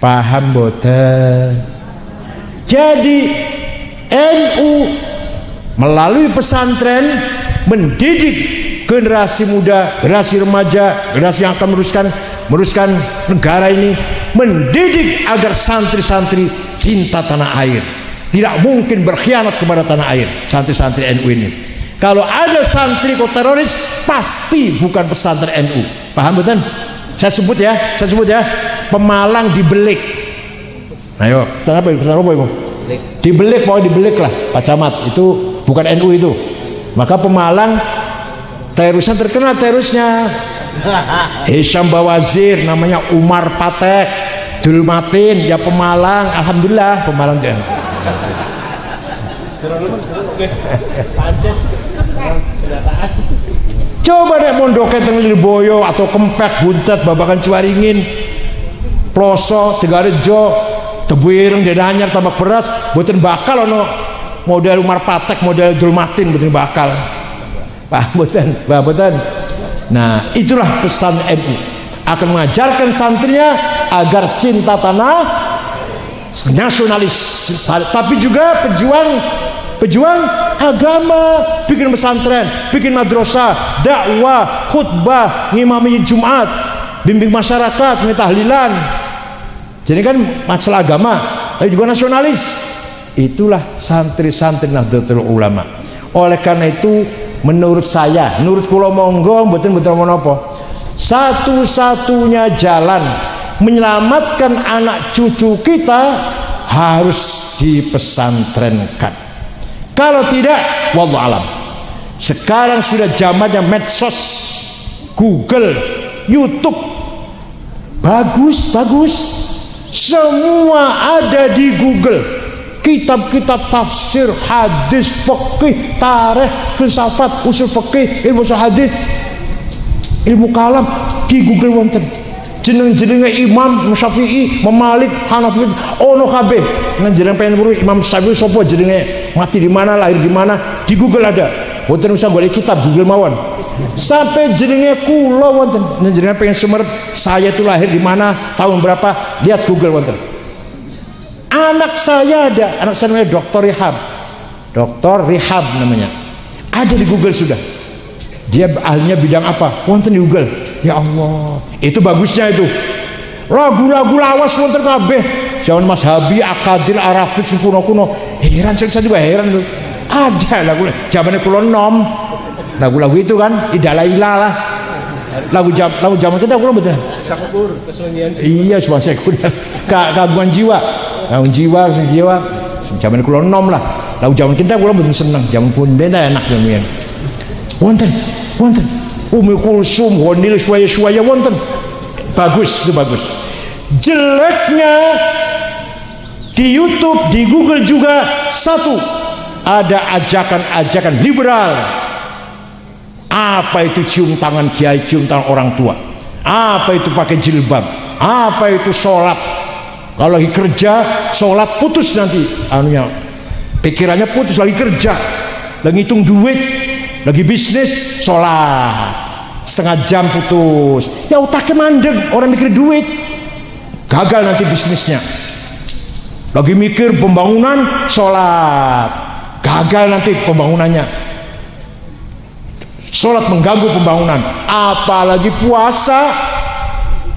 Paham boten? Jadi NU melalui pesantren mendidik generasi muda, generasi remaja, generasi yang akan meneruskan negara ini, mendidik agar santri-santri cinta tanah air, tidak mungkin berkhianat kepada tanah air. Santri-santri NU ini, kalau ada santri kok teroris, pasti bukan pesantren NU. Paham betul? Saya sebut ya, Pemalang dibelik. Ayo, pesan apa ibu? Dibelik, mau dibelik lah Pak Camat, itu bukan NU itu. Maka Pemalang terusnya terkenal, terusnya Hisham Bawazir, namanya Umar Patek, Dulmatin, ya Pemalang, alhamdulillah Pemalang dia. Coba deh mondoke teng Lirboyo atau Kempek, Buntet, Babakan Cuaringin, Ploso, Tegarejo, Tebu Ireng, Deda Anyar, Tambak Beras, boten bakal ono model Umar Patek, model Dulmatin, boten bakal. Pak boten, Pak boten. Nah, itulah pesan NU, akan mengajarkan santrinya agar cinta tanah, nasionalis, tapi juga pejuang agama, bikin pesantren, bikin madrasah, dakwah, khutbah, ngimami Jumat, bimbing masyarakat, tahlilan. Jadi kan masalah agama, tapi juga nasionalis. Itulah santri-santri Nahdlatul Ulama. Oleh karena itu, menurut saya, menurut kula monggo mboten menapa, satu-satunya jalan menyelamatkan anak cucu kita harus dipesantrenkan. Kalau tidak, wallahu alam. Sekarang sudah zamannya medsos, Google, YouTube, bagus, semua ada di Google. Kitab-kitab tafsir, hadis, fikih, tarikh, filsafat, usul fikih, ilmu hadis, ilmu kalam di Google wonten. Jeneng-jenenge Imam Syafi'i, Imam Malik, Hanafi, ono kabeh. Nang jeneng pengen weruh Imam Syafi'i sapa jenenge, mati di mana, lahir di mana, di Google ada. Wonten usah golek kitab Google mawon. Sampai jenenge kula wonten. Nang jenengan pengen sumerep saya itu lahir di mana, tahun berapa, lihat Google wonten. Anak saya ada, anak saya namanya Dr. Rihab namanya, ada di Google sudah. Dia ahlinya bidang apa, wonten di Google. Ya Allah, itu bagusnya itu. Lagu-lagu lawas wonten kabeh. Zaman Mas Habi, Akadir, Arafik, kuno-kuno. Heran, saya juga heran tuh. Ada lagu zamannya kula nom. Lagu-lagu itu kan Idalaila lah. Lagu zaman kita kula betul. Sakukur, kesunyian. Iya, cuma sekunder. Gangguan jiwa. Zaman kula nom lah. Lagu zaman kita kula betul seneng. Zaman pun beda enak zaman. Wonten. Umi Kulsum, Honil, Suaya wonten. Bagus, itu bagus. Jeleknya di YouTube, di Google juga satu, ada ajakan-ajakan liberal. Apa itu cium tangan kiai, cium tangan orang tua? Apa itu pakai jilbab? Apa itu sholat? Kalau lagi kerja, sholat putus nanti anunya, pikirannya putus, lagi kerja, lagi ngitung duit, lagi bisnis, sholat setengah jam putus. Ya otaknya mandek, orang mikir duit, gagal nanti bisnisnya. Lagi mikir pembangunan, sholat, gagal nanti pembangunannya. Sholat mengganggu pembangunan. Apalagi puasa,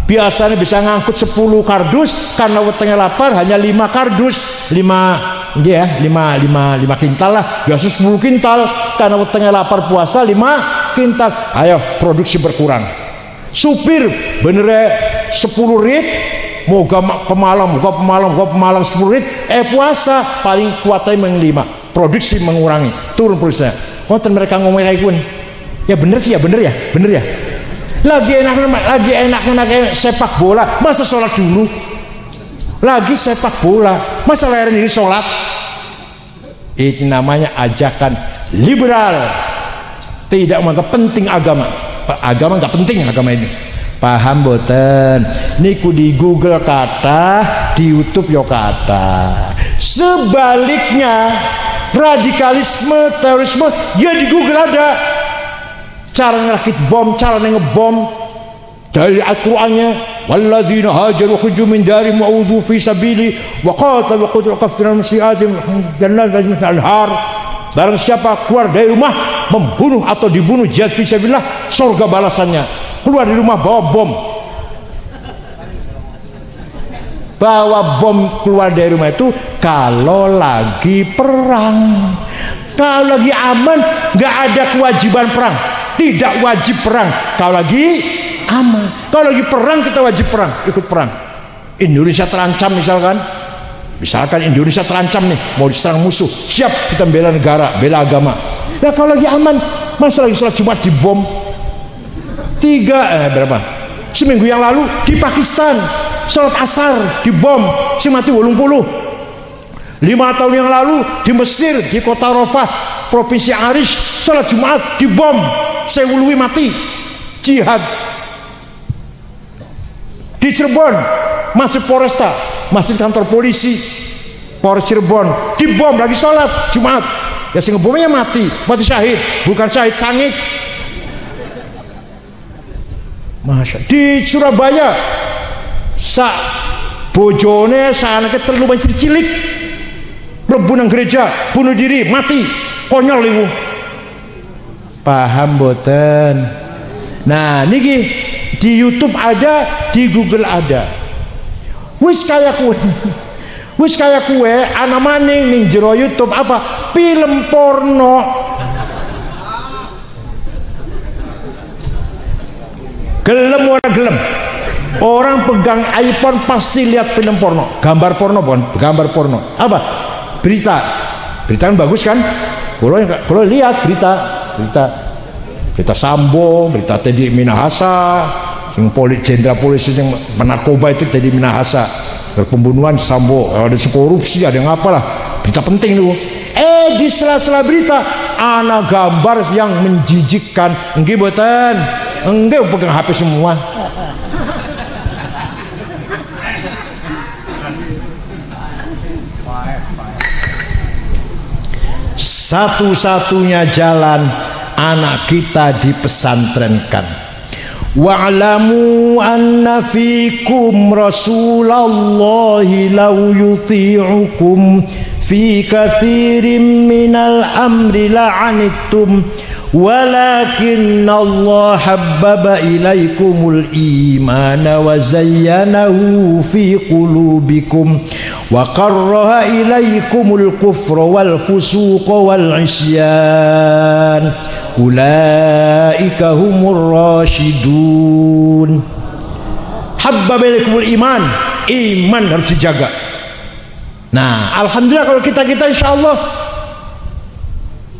biasanya bisa ngangkut 10 kardus, karena wetenge lapar hanya 5 kardus, 5 kintal lah, biasa 10 kintal, karena wetenge lapar puasa 5 kintal. Ayo produksi berkurang. Supir bener 10 rit, moga Pemalang 10 rit, puasa paling kuatnya meng 5, produksi mengurangi, turun produksinya. Wonten mereka ngomong kayak gini. Ya bener sih, bener ya. Lagi enak sepak bola, masa sholat dulu? Lagi sepak bola, masa lahiran ini sholat? Itu namanya ajakan liberal. Tidak menganggap penting agama. Agama nggak penting, agama ini. Paham boten? Niku di Google kata, di YouTube yo kata. Sebaliknya, radikalisme, terorisme, ya di Google ada. Cara ngerakit bom, cara ngebom, dari Al-Qur'annya, walladzina hajaru khuju min dari ma'udhu fi sabili wa qatalu wa qutlu kafiran musyiatim jannatin min al-har. Barang siapa keluar dari rumah membunuh atau dibunuh jihad fi sabilillah, surga balasannya. Keluar dari rumah bawa bom. Bawa bom keluar dari rumah itu kalau lagi perang. Kalau lagi aman nggak ada kewajiban perang. Tidak wajib perang kalau lagi aman. Kalau lagi perang kita wajib perang, ikut perang. Indonesia terancam misalkan, Misalkan Indonesia terancam nih, mau diserang musuh, siap kita bela negara, bela agama. Nah kalau lagi aman, masa lagi sholat Jumat dibom? Berapa? Seminggu yang lalu di Pakistan sholat asar dibom, si mati 80. 5 tahun yang lalu di Mesir, di kota Rafah, provinsi Arish, sholat Jumat dibom, sewuluwi mati. Jihad. Di Cirebon, masih Polresta, masih kantor polisi Polres Cirebon, dibom lagi sholat Jumat. Ya sing ngebomnya mati syahid, bukan syahid sangit. Masya. Di Surabaya, sak bojone sak anaknya terlalu banyak cilik, mlebu nang gereja, bunuh diri, mati, konyol iku. Paham boten? Nah niki di YouTube ada, di Google ada. Wis kayak kue ana maning ning jero YouTube apa? Film porno. Gelem ora gelem. Orang pegang iPhone pasti lihat film porno, gambar porno pun, gambar porno. Apa? Berita kan bagus kan? Kalau lihat berita Sambo, berita Teddy Minahasa, yang jenderal polisi yang narkoba itu Teddy Minahasa, pembunuhan Sambo, ada korupsi, ada yang apalah, berita penting itu. Di sela-sela berita, ana gambar yang menjijikkan, enggak boten, enggak pegang HP semua. Satu-satunya jalan anak kita dipesantrenkan. Wa'lamu anna fikum rasulallahi law yuti'ukum fi katsirin minal amri la'anittum walakinna Allah habbaba ilaikumul imana wa zayyanahu fi qulubikum wa karraha ilaikumul kufra wal fusuqa wal isyan ulaika humur rasyidun. Habbaba ilaikumul iman harus dijaga. Nah alhamdulillah kalau kita insyaallah,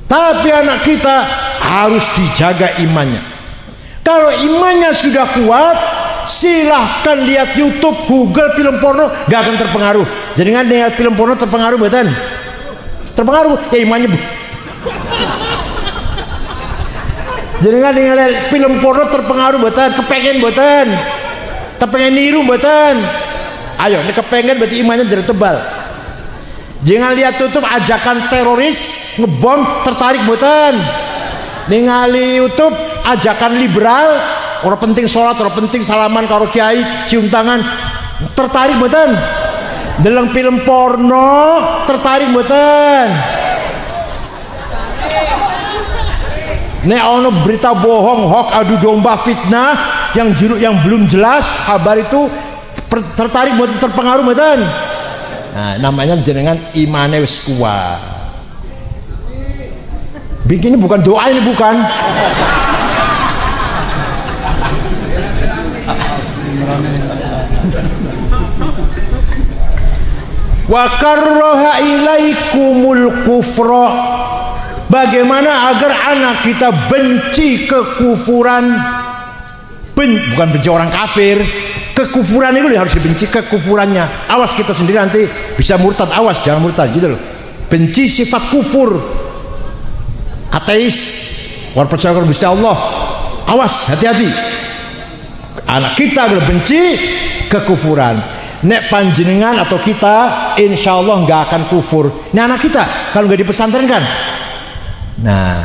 tapi anak kita harus dijaga imannya. Kalau imannya sudah kuat, silahkan lihat YouTube, Google film porno, gak akan terpengaruh. Jadi kan lihat film porno terpengaruh betul? Terpengaruh ya imannya. Jadi kan lihat film porno terpengaruh betul, kepengen betul, kepengen niru betul. Ayo, ini kepengen berarti imannya jadi tebal. Jangan lihat YouTube ajakan teroris ngebom, tertarik boten. Ningali YouTube ajakan liberal, orang penting sholat, orang penting salaman karo kiai, cium tangan, tertarik boten. Deleng film porno, tertarik boten. Nek ono berita bohong, hoax, adu domba, fitnah yang belum jelas kabar itu, tertarik boten, terpengaruh boten. Nah, namanya jenengan imane wis kuat. Bikin ini bukan doa, ini bukan. Wa karraha ilaikumul kufra. Bagaimana agar anak kita benci kekufuran? Bukan benci orang kafir. Kekufuran itu harus dibenci, kekufurannya. Awas kita sendiri nanti bisa murtad, awas jangan murtad gitu loh. Benci sifat kufur, ateis, orang percaya kepada Gusti Allah, awas, hati-hati. Anak kita adalah benci kekufuran. Nek panjenengan atau kita insya Allah nggak akan kufur. Ini anak kita kalau nggak dipesantrenkan. Nah,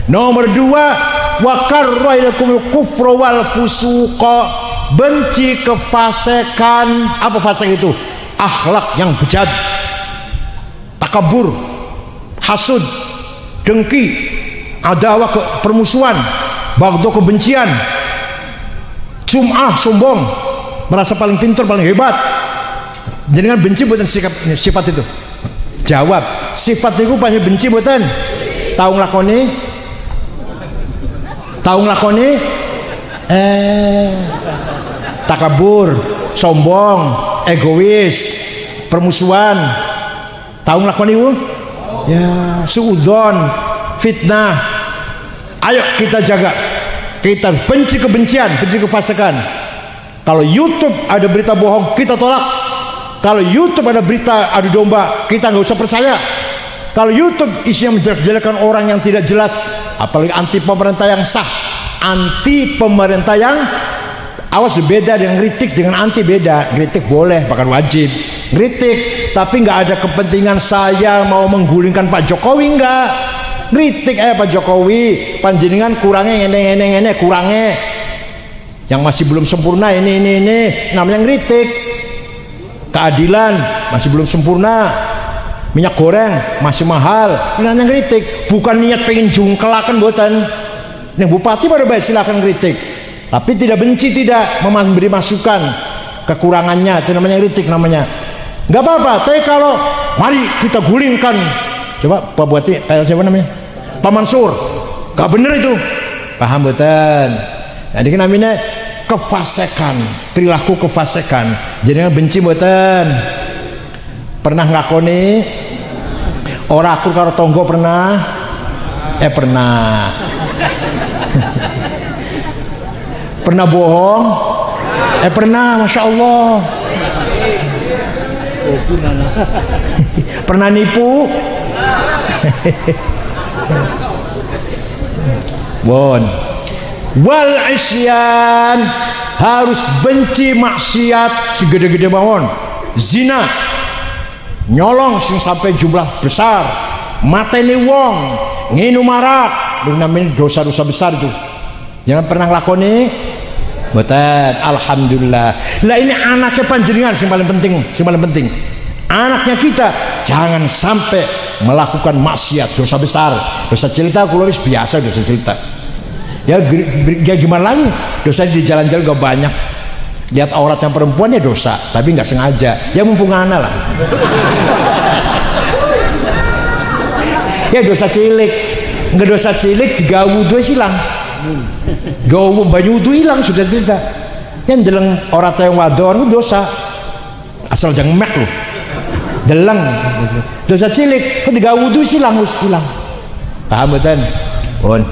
nomor 2, wa karrailakumul kufra wal fusuqa. Benci kefasikan. Apa fasik itu? Akhlak yang bejat, takabur, hasud, dengki, adawah, permusuhan, bagdo, kebencian, sum'ah, sombong, merasa paling pintar, paling hebat. Jangan benci buatan sifat itu. Jawab, sifat itu banyak benci buatan. Tahu nglakoni? Tahu nglakoni? Takabur, sombong, egois, permusuhan. Tahu ngelakon itu? Ya, suudzon, fitnah. Ayo kita jaga. Kita benci kebencian, benci kefasikan. Kalau YouTube ada berita bohong, kita tolak. Kalau YouTube ada berita adu domba, kita nggak usah percaya. Kalau YouTube isinya menjelek-jelekan orang yang tidak jelas, apalagi anti pemerintah yang sah, anti pemerintah yang awas, beda dengan kritik. Dengan anti beda. Kritik boleh, bahkan wajib kritik, tapi nggak ada kepentingan saya mau menggulingkan Pak Jokowi, enggak. Kritik Pak Jokowi, panjenengan kurangnya ngene kurangnya, yang masih belum sempurna ini namanya kritik. Keadilan masih belum sempurna, minyak goreng masih mahal, ini namanya kritik. Bukan niat pengen jungkelakan boten. Yang bupati pada baik silakan kritik, tapi tidak benci, tidak memberi masukan kekurangannya, itu namanya kritik namanya. Nggak apa-apa. Tapi kalau mari kita gulingkan, coba Pak Bupati, siapa namanya, Pak Mansur, nggak bener itu, paham betul. Jadi namanya kefasikan, perilaku kefasikan. Jadi benci betul. Pernah nglakoni ora akur karo tonggo pernah? Pernah. Pernah bohong? Pernah, masya Allah. Pernah nipu? Bon. Wal isyan, harus benci maksiat segede-gede mawon. Zina, nyolong sing sampai jumlah besar, mateni wong, nginum arak, namanya dosa-dosa besar itu. Jangan pernah nglakoni. Betul, alhamdulillah. Lah ini anaknya panjenengan yang paling penting, yang paling penting. Anaknya kita jangan sampai melakukan maksiat, dosa besar. Dosa cerita kalau biasa dosa cerita. Ya gimana lagi? Dosa di jalan-jalan gak banyak. Lihat auratnya perempuan ya dosa, tapi nggak sengaja. Ya mumpung ana lah. Ya dosa cilik, nggak dosa cilik tiga wudhu silang. Gawu banyu wudhu hilang sudah cerita. Yang deleng auratnya yang wadon dosa. Asal jangan mek loh. Deleng dosa cilik, tiga wudhu silang. Paham betul? Bon.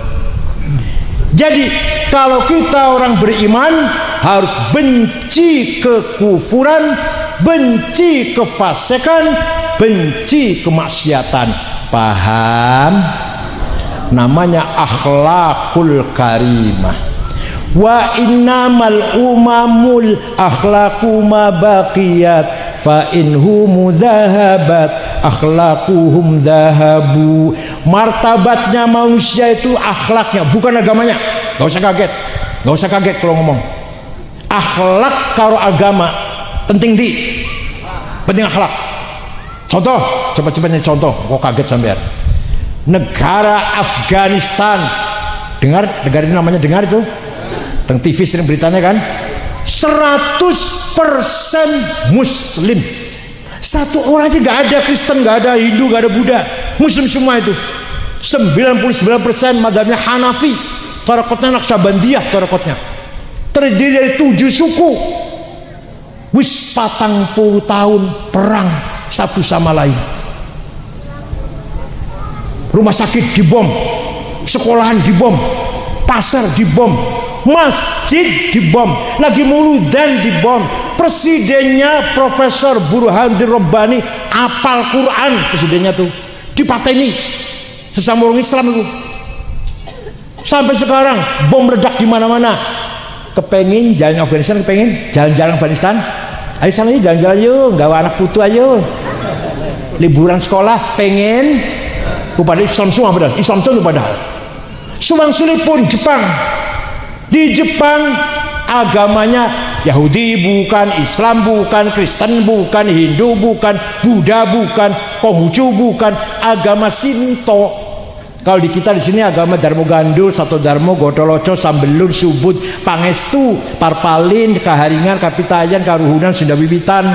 Jadi kalau kita orang beriman harus benci kekufuran, benci kefasikan, benci kemaksiatan. Paham? Namanya akhlakul karimah. Wa innamal umamul akhlaqu ma baqiyat fa inhum dhahabat akhlaquhum dhahabu. Martabatnya manusia itu akhlaknya, bukan agamanya. Gak usah kaget kalau ngomong akhlak karo agama penting akhlak. Contoh, cepat-cepatnya contoh, kok kaget sampean. Negara Afghanistan, dengar negara itu namanya, dengar itu teng TV sering beritanya kan, 100% Muslim. Satu orang aja nggak ada Kristen, nggak ada Hindu, nggak ada Buddha, Muslim semua itu. 99% madhabnya Hanafi, tarekatnya Naqsyabandiyah, tarekatnya terdiri dari 7 suku. Wis 40 tahun perang satu sama lain. Rumah sakit dibom, sekolahan dibom, pasar dibom, masjid dibom, lagi muludan dibom. Presidennya Profesor Burhanuddin Rabbani apal Quran, presidennya tuh dipateni sesama orang Islam itu. Sampai sekarang bom meledak di mana-mana. Kepengin jalan Afghanistan, kepengin jalan-jalan Afghanistan. Ayo sana jalan-jalan yuk, gawe anak putu ayo. Liburan sekolah pengen kepada Islam semua padahal. Islam semua padahal. Sulang-suling pun Jepang. Di Jepang agamanya Yahudi bukan, Islam bukan, Kristen bukan, Hindu bukan, Buddha bukan, Konghucu bukan, agama Shinto. Kalau di kita di sini agama Darmo Gandul, Sato Darmo, Godoloco, Sambelur, Subut, Pangestu, Parpalin, Kaharingan, Kapitayan, Karuhunan, Sunda Wiwitan.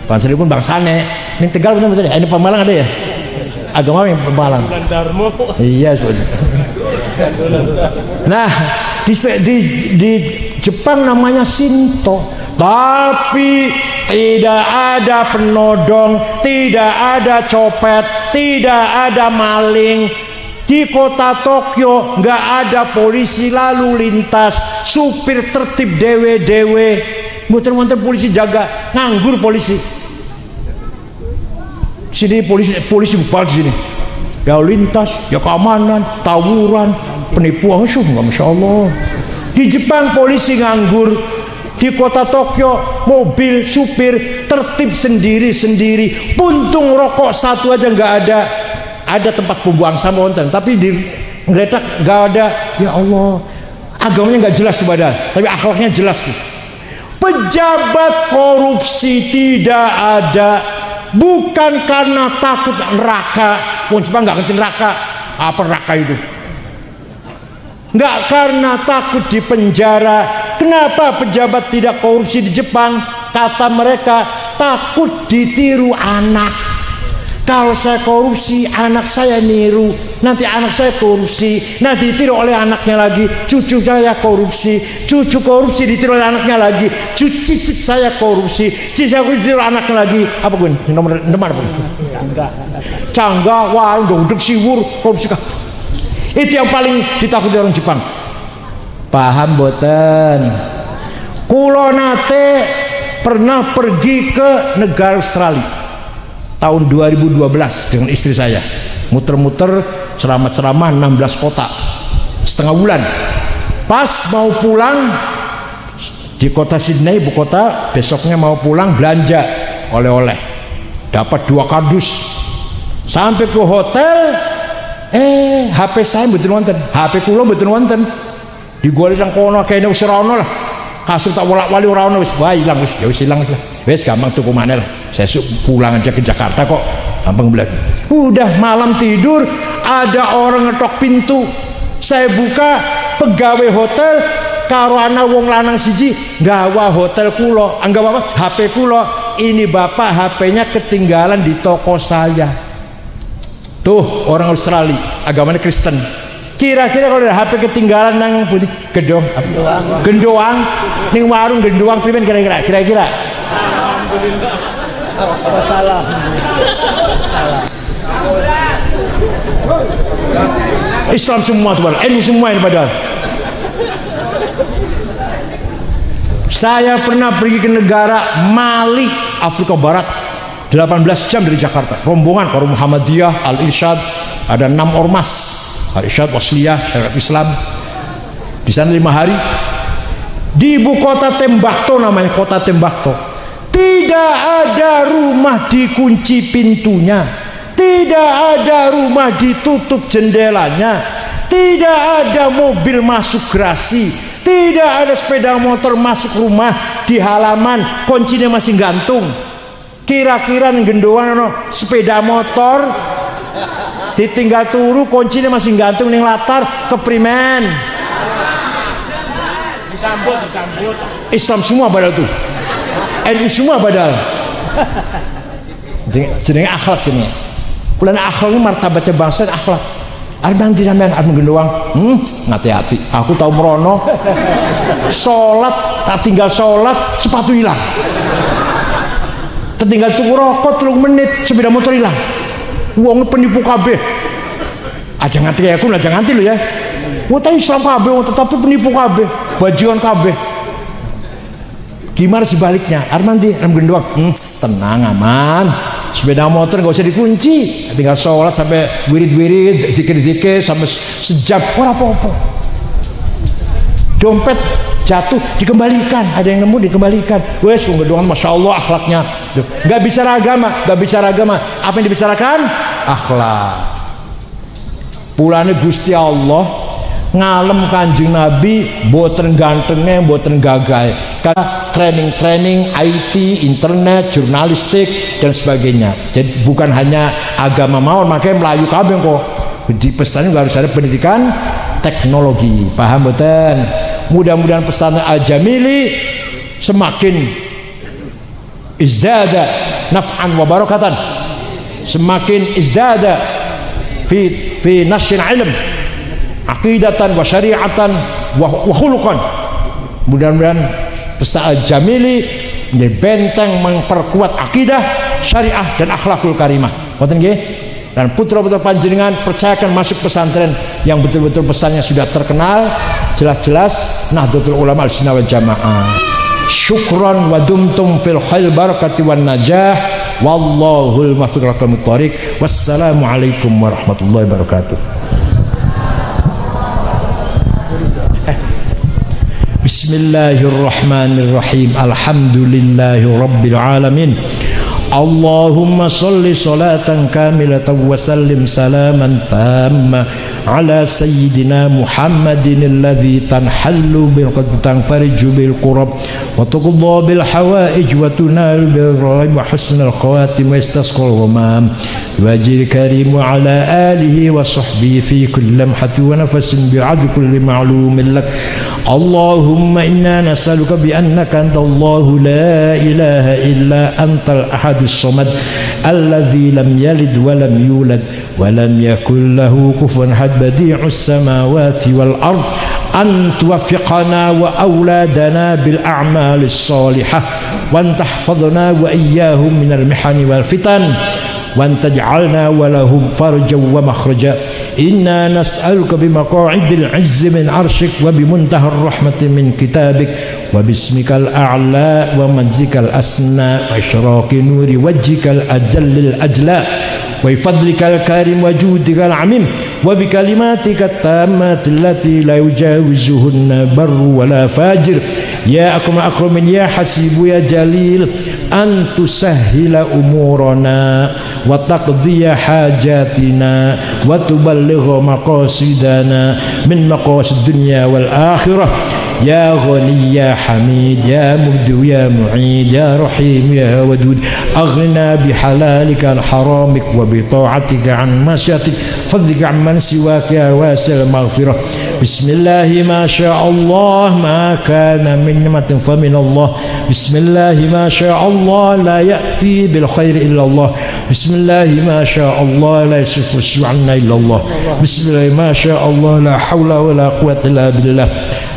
Panseri pun bangsane. Ini Tegal betul-betul ya. Ini Pemalang ada ya? Agama yang Pemalang. Darmo. Iya, nah di Jepang namanya Shinto. Tapi tidak ada penodong, tidak ada copet, tidak ada maling. Di kota Tokyo nggak ada polisi lalu lintas, supir tertib dewe-dewe, muter-muter polisi jaga, nganggur polisi. Sini polisi bupal di sini. Lalu lintas, ya keamanan, tawuran, penipuan, masya Allah. Di Jepang polisi nganggur. Di kota Tokyo mobil supir tertib sendiri-sendiri, puntung rokok satu aja nggak ada. Ada tempat pembuang sampah wonten, tapi di ngeletak nggak ada. Ya Allah, agamanya nggak jelas ibadah, tapi akhlaknya jelas. Pejabat korupsi tidak ada, bukan karena takut neraka. Pun Jepang nggak ngerti neraka. Apa neraka itu? Nggak karena takut di penjara. Kenapa pejabat tidak korupsi di Jepang? Kata mereka, takut ditiru anak. Kalau saya korupsi, anak saya niru, nanti anak saya korupsi, nanti ditiru oleh anaknya lagi, cucu saya korupsi, cucu korupsi ditiru oleh anaknya lagi, cicit saya korupsi, cicit saya korupsi ditiru anaknya lagi. Apa gue? Nomor apa? Cangga, warung, dodok, siwur, korupsi. Itu yang paling ditakuti orang Jepang. Paham boten? Kulo nate pernah pergi ke negara Australia tahun 2012 dengan istri saya, muter-muter ceramah-ceramah 16 kota setengah bulan. Pas mau pulang di kota Sydney, ibu kota, besoknya mau pulang belanja oleh-oleh, dapat 2 kardus. Sampai ke hotel, HP saya betul wonten, HP kulo betul wonten, digolek nang kono kene wis ora ono lah, kasur tak wolak-wali ora ono, wis wae ilang, wis ya wis ilang wis gampang tuku maneh lah. Saya pulang aja ke Jakarta kok, gampang beli. Udah malam tidur, ada orang ngetok pintu. Saya buka, pegawai hotel karo ana wong lanang siji gawa hotel kulo, anggap apa? HP kulo. Ini bapak HP-nya ketinggalan di toko saya. Tuh orang Australia, agamanya Kristen. Kira-kira kalau ada HP ketinggalan nang putih gedong, gendoang, ning warung gendoang primen kira-kira. Salah. Islam semua tuh, ini semua ini padahal. Saya pernah pergi ke negara Mali, Afrika Barat, 18 jam dari Jakarta. Rombongan Forum Muhammadiyah, Al-Irsyad, ada 6 ormas, Al-Irsyad, Wasliyah, Syariat Islam. Di sana 5 hari. Di ibu kota Tembakto, namanya kota Tembakto. Tidak ada rumah dikunci pintunya, tidak ada rumah ditutup jendelanya, tidak ada mobil masuk garasi, tidak ada sepeda motor masuk rumah di halaman kuncinya masih gantung. Kira-kira nggendoan ono sepeda motor ditinggal turu kuncinya masih gantung ning latar keprimen. Disambut. Islam semua padahal tuh. NU semua padahal. Jenenge akhlak jenenge. Bulan akhlak ini martabatnya bangsa akhlak. Arban tidak sampean arep gendowang. Hati-hati. Aku tahu merono. Salat tak tinggal salat sepatu hilang. Tertinggal tuku rokok 3 menit sepeda motor hilang. Wong penipu kabeh. Aja nganti aku aja nganti lho ya. Wong ta Islam kabeh tetapi penipu kabeh, bajingan kabeh. Gimana sebaliknya? Armandi rem gendong, tenang aman. Sepeda motor nggak usah dikunci, tinggal sholat sampai wirid-wirid, zikir-zikir sampai sejam, ora apa-apa. Dompet jatuh dikembalikan, ada yang nemu dikembalikan. Wes gendongan, masya Allah akhlaknya. Nggak bicara agama, Apa yang dibicarakan? Akhlak. Pulane Gusti Allah ngalem Kanjeng Nabi boten gantengnya boten gagai karena training IT, internet, jurnalistik dan sebagainya. Jadi bukan hanya agama mawon, makanya Melayu kabeh kok di pesannya harus ada pendidikan teknologi. Paham boten? Mudah-mudahan pesan Al-Jamili semakin izdada naf'an wa barakatan, semakin izdada fi nasyin ilm aqidatan wa syari'atan wa khuluqan. Mudah-mudahan Ustaz Al-Jamili nggih benteng memperkuat akidah, syariah dan akhlakul karimah. Ngoten nggih. Dan putra-putra panjenengan percayakan masuk pesantren yang betul-betul pesannya sudah terkenal, jelas-jelas Nahdlatul Ulama Ahlussunnah wal Jamaah. Syukran wa dumtum fil khair barakati wan najah. Wallahul muwaffiq ila aqwamit thoriq. Wassalamualaikum warahmatullahi wabarakatuh. Bismillahirrahmanirrahim. Alhamdulillahi rabbil alamin. Allahumma salli salatan kamilatan wa sallim salaman tamma ala sayyidina Muhammadin alladhi tanhallu bil tanfariju bil qurab wa tuqda bil hawaij wa tunal bil ghaib wa husnul khawatim wa istasqal ghamam wajil karim wa ala alihi wa sahbihi fi kulli lamhati wa nafasin bi adli kulli ma'lumin lak. Allahumma inna nas'aluka bi annaka antallahu la ilaha illa antal ahadus samad alladzi lam yalid wa lam yulad wa lam yakul lahu kufuwan ahad badi'us samawati wal ard an tuwaffiqana wa auladana bil a'malis salihah wa tahfadhna wa iyyahum minal mihani wal fitan wa taj'alna wa lahum farjan wa makhraja. Inna nas'aluka bimaqa'idil 'izzi min 'arsyik wa bimuntahar rahmati min kitabik wa bismikal a'la wa manzikal asna wa isyraqi nuri wajhikal ajallil ajla wa bifadlikal karim wa judikal 'amim wa bikalimatika tammati allati la yujawizuhunna barru wa la fajir ya akramin ya hasibu ya jalil an tusahhila umurana wa taqdiya hajatina wa tuballigha maqasidana min maqasid dunya wal akhirah ya ghani ya hamid ya mubdi ya mu'id ya rahim ya wadud aghnina bihalalika an haramik wa bi ta'atika an masyatik fadlika amman siwaka ya wasil maghfirah. Bismillahi ma sya Allah ma kana min ni'matin fa min Allah. Bismillahi ma sya Allah la ya'ti bil khairi illa Allah. Bismillahi ma sya Allah la yasifu su'anna illa Allah. Bismillahi ma sya Allah la hawla wa la quwwata illa billah.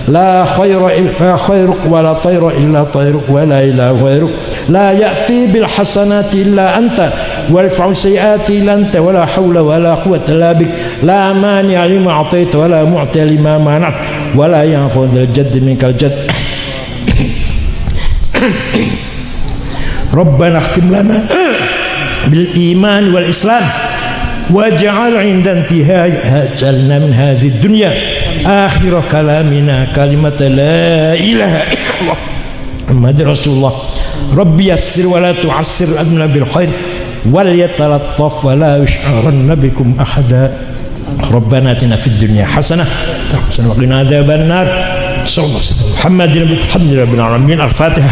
La khaira illa khairuk wa la tayra illa tayruk wa la ilaha ghairuk. La ya'ti bil hasanati illa anta wa yarfa'u sayyi'ati illa anta wa la hawla wa la quwwata illa bik. La mani'a lima a'taita wa la mu'tiya lima mana'ta wa la yanfa'u dzal jaddi minkal jadd. Rabbana akhtim lana bil iman wal islam waj'al 'inda intihai ajalna min hadhihi dunya akhir kalamina kalimat la ilaha illallah Muhammadur Rasulullah. Rabbi yassir wa la tu'assir adna bil khair wal yatalattaf wa la yush'aranna bikum ahada. Rabbana atina fid dunya hasanah wa qina adzaban nar. Sallallahu alaihi wasallam Muhammadin rabbil alamin. Al-Fatihah.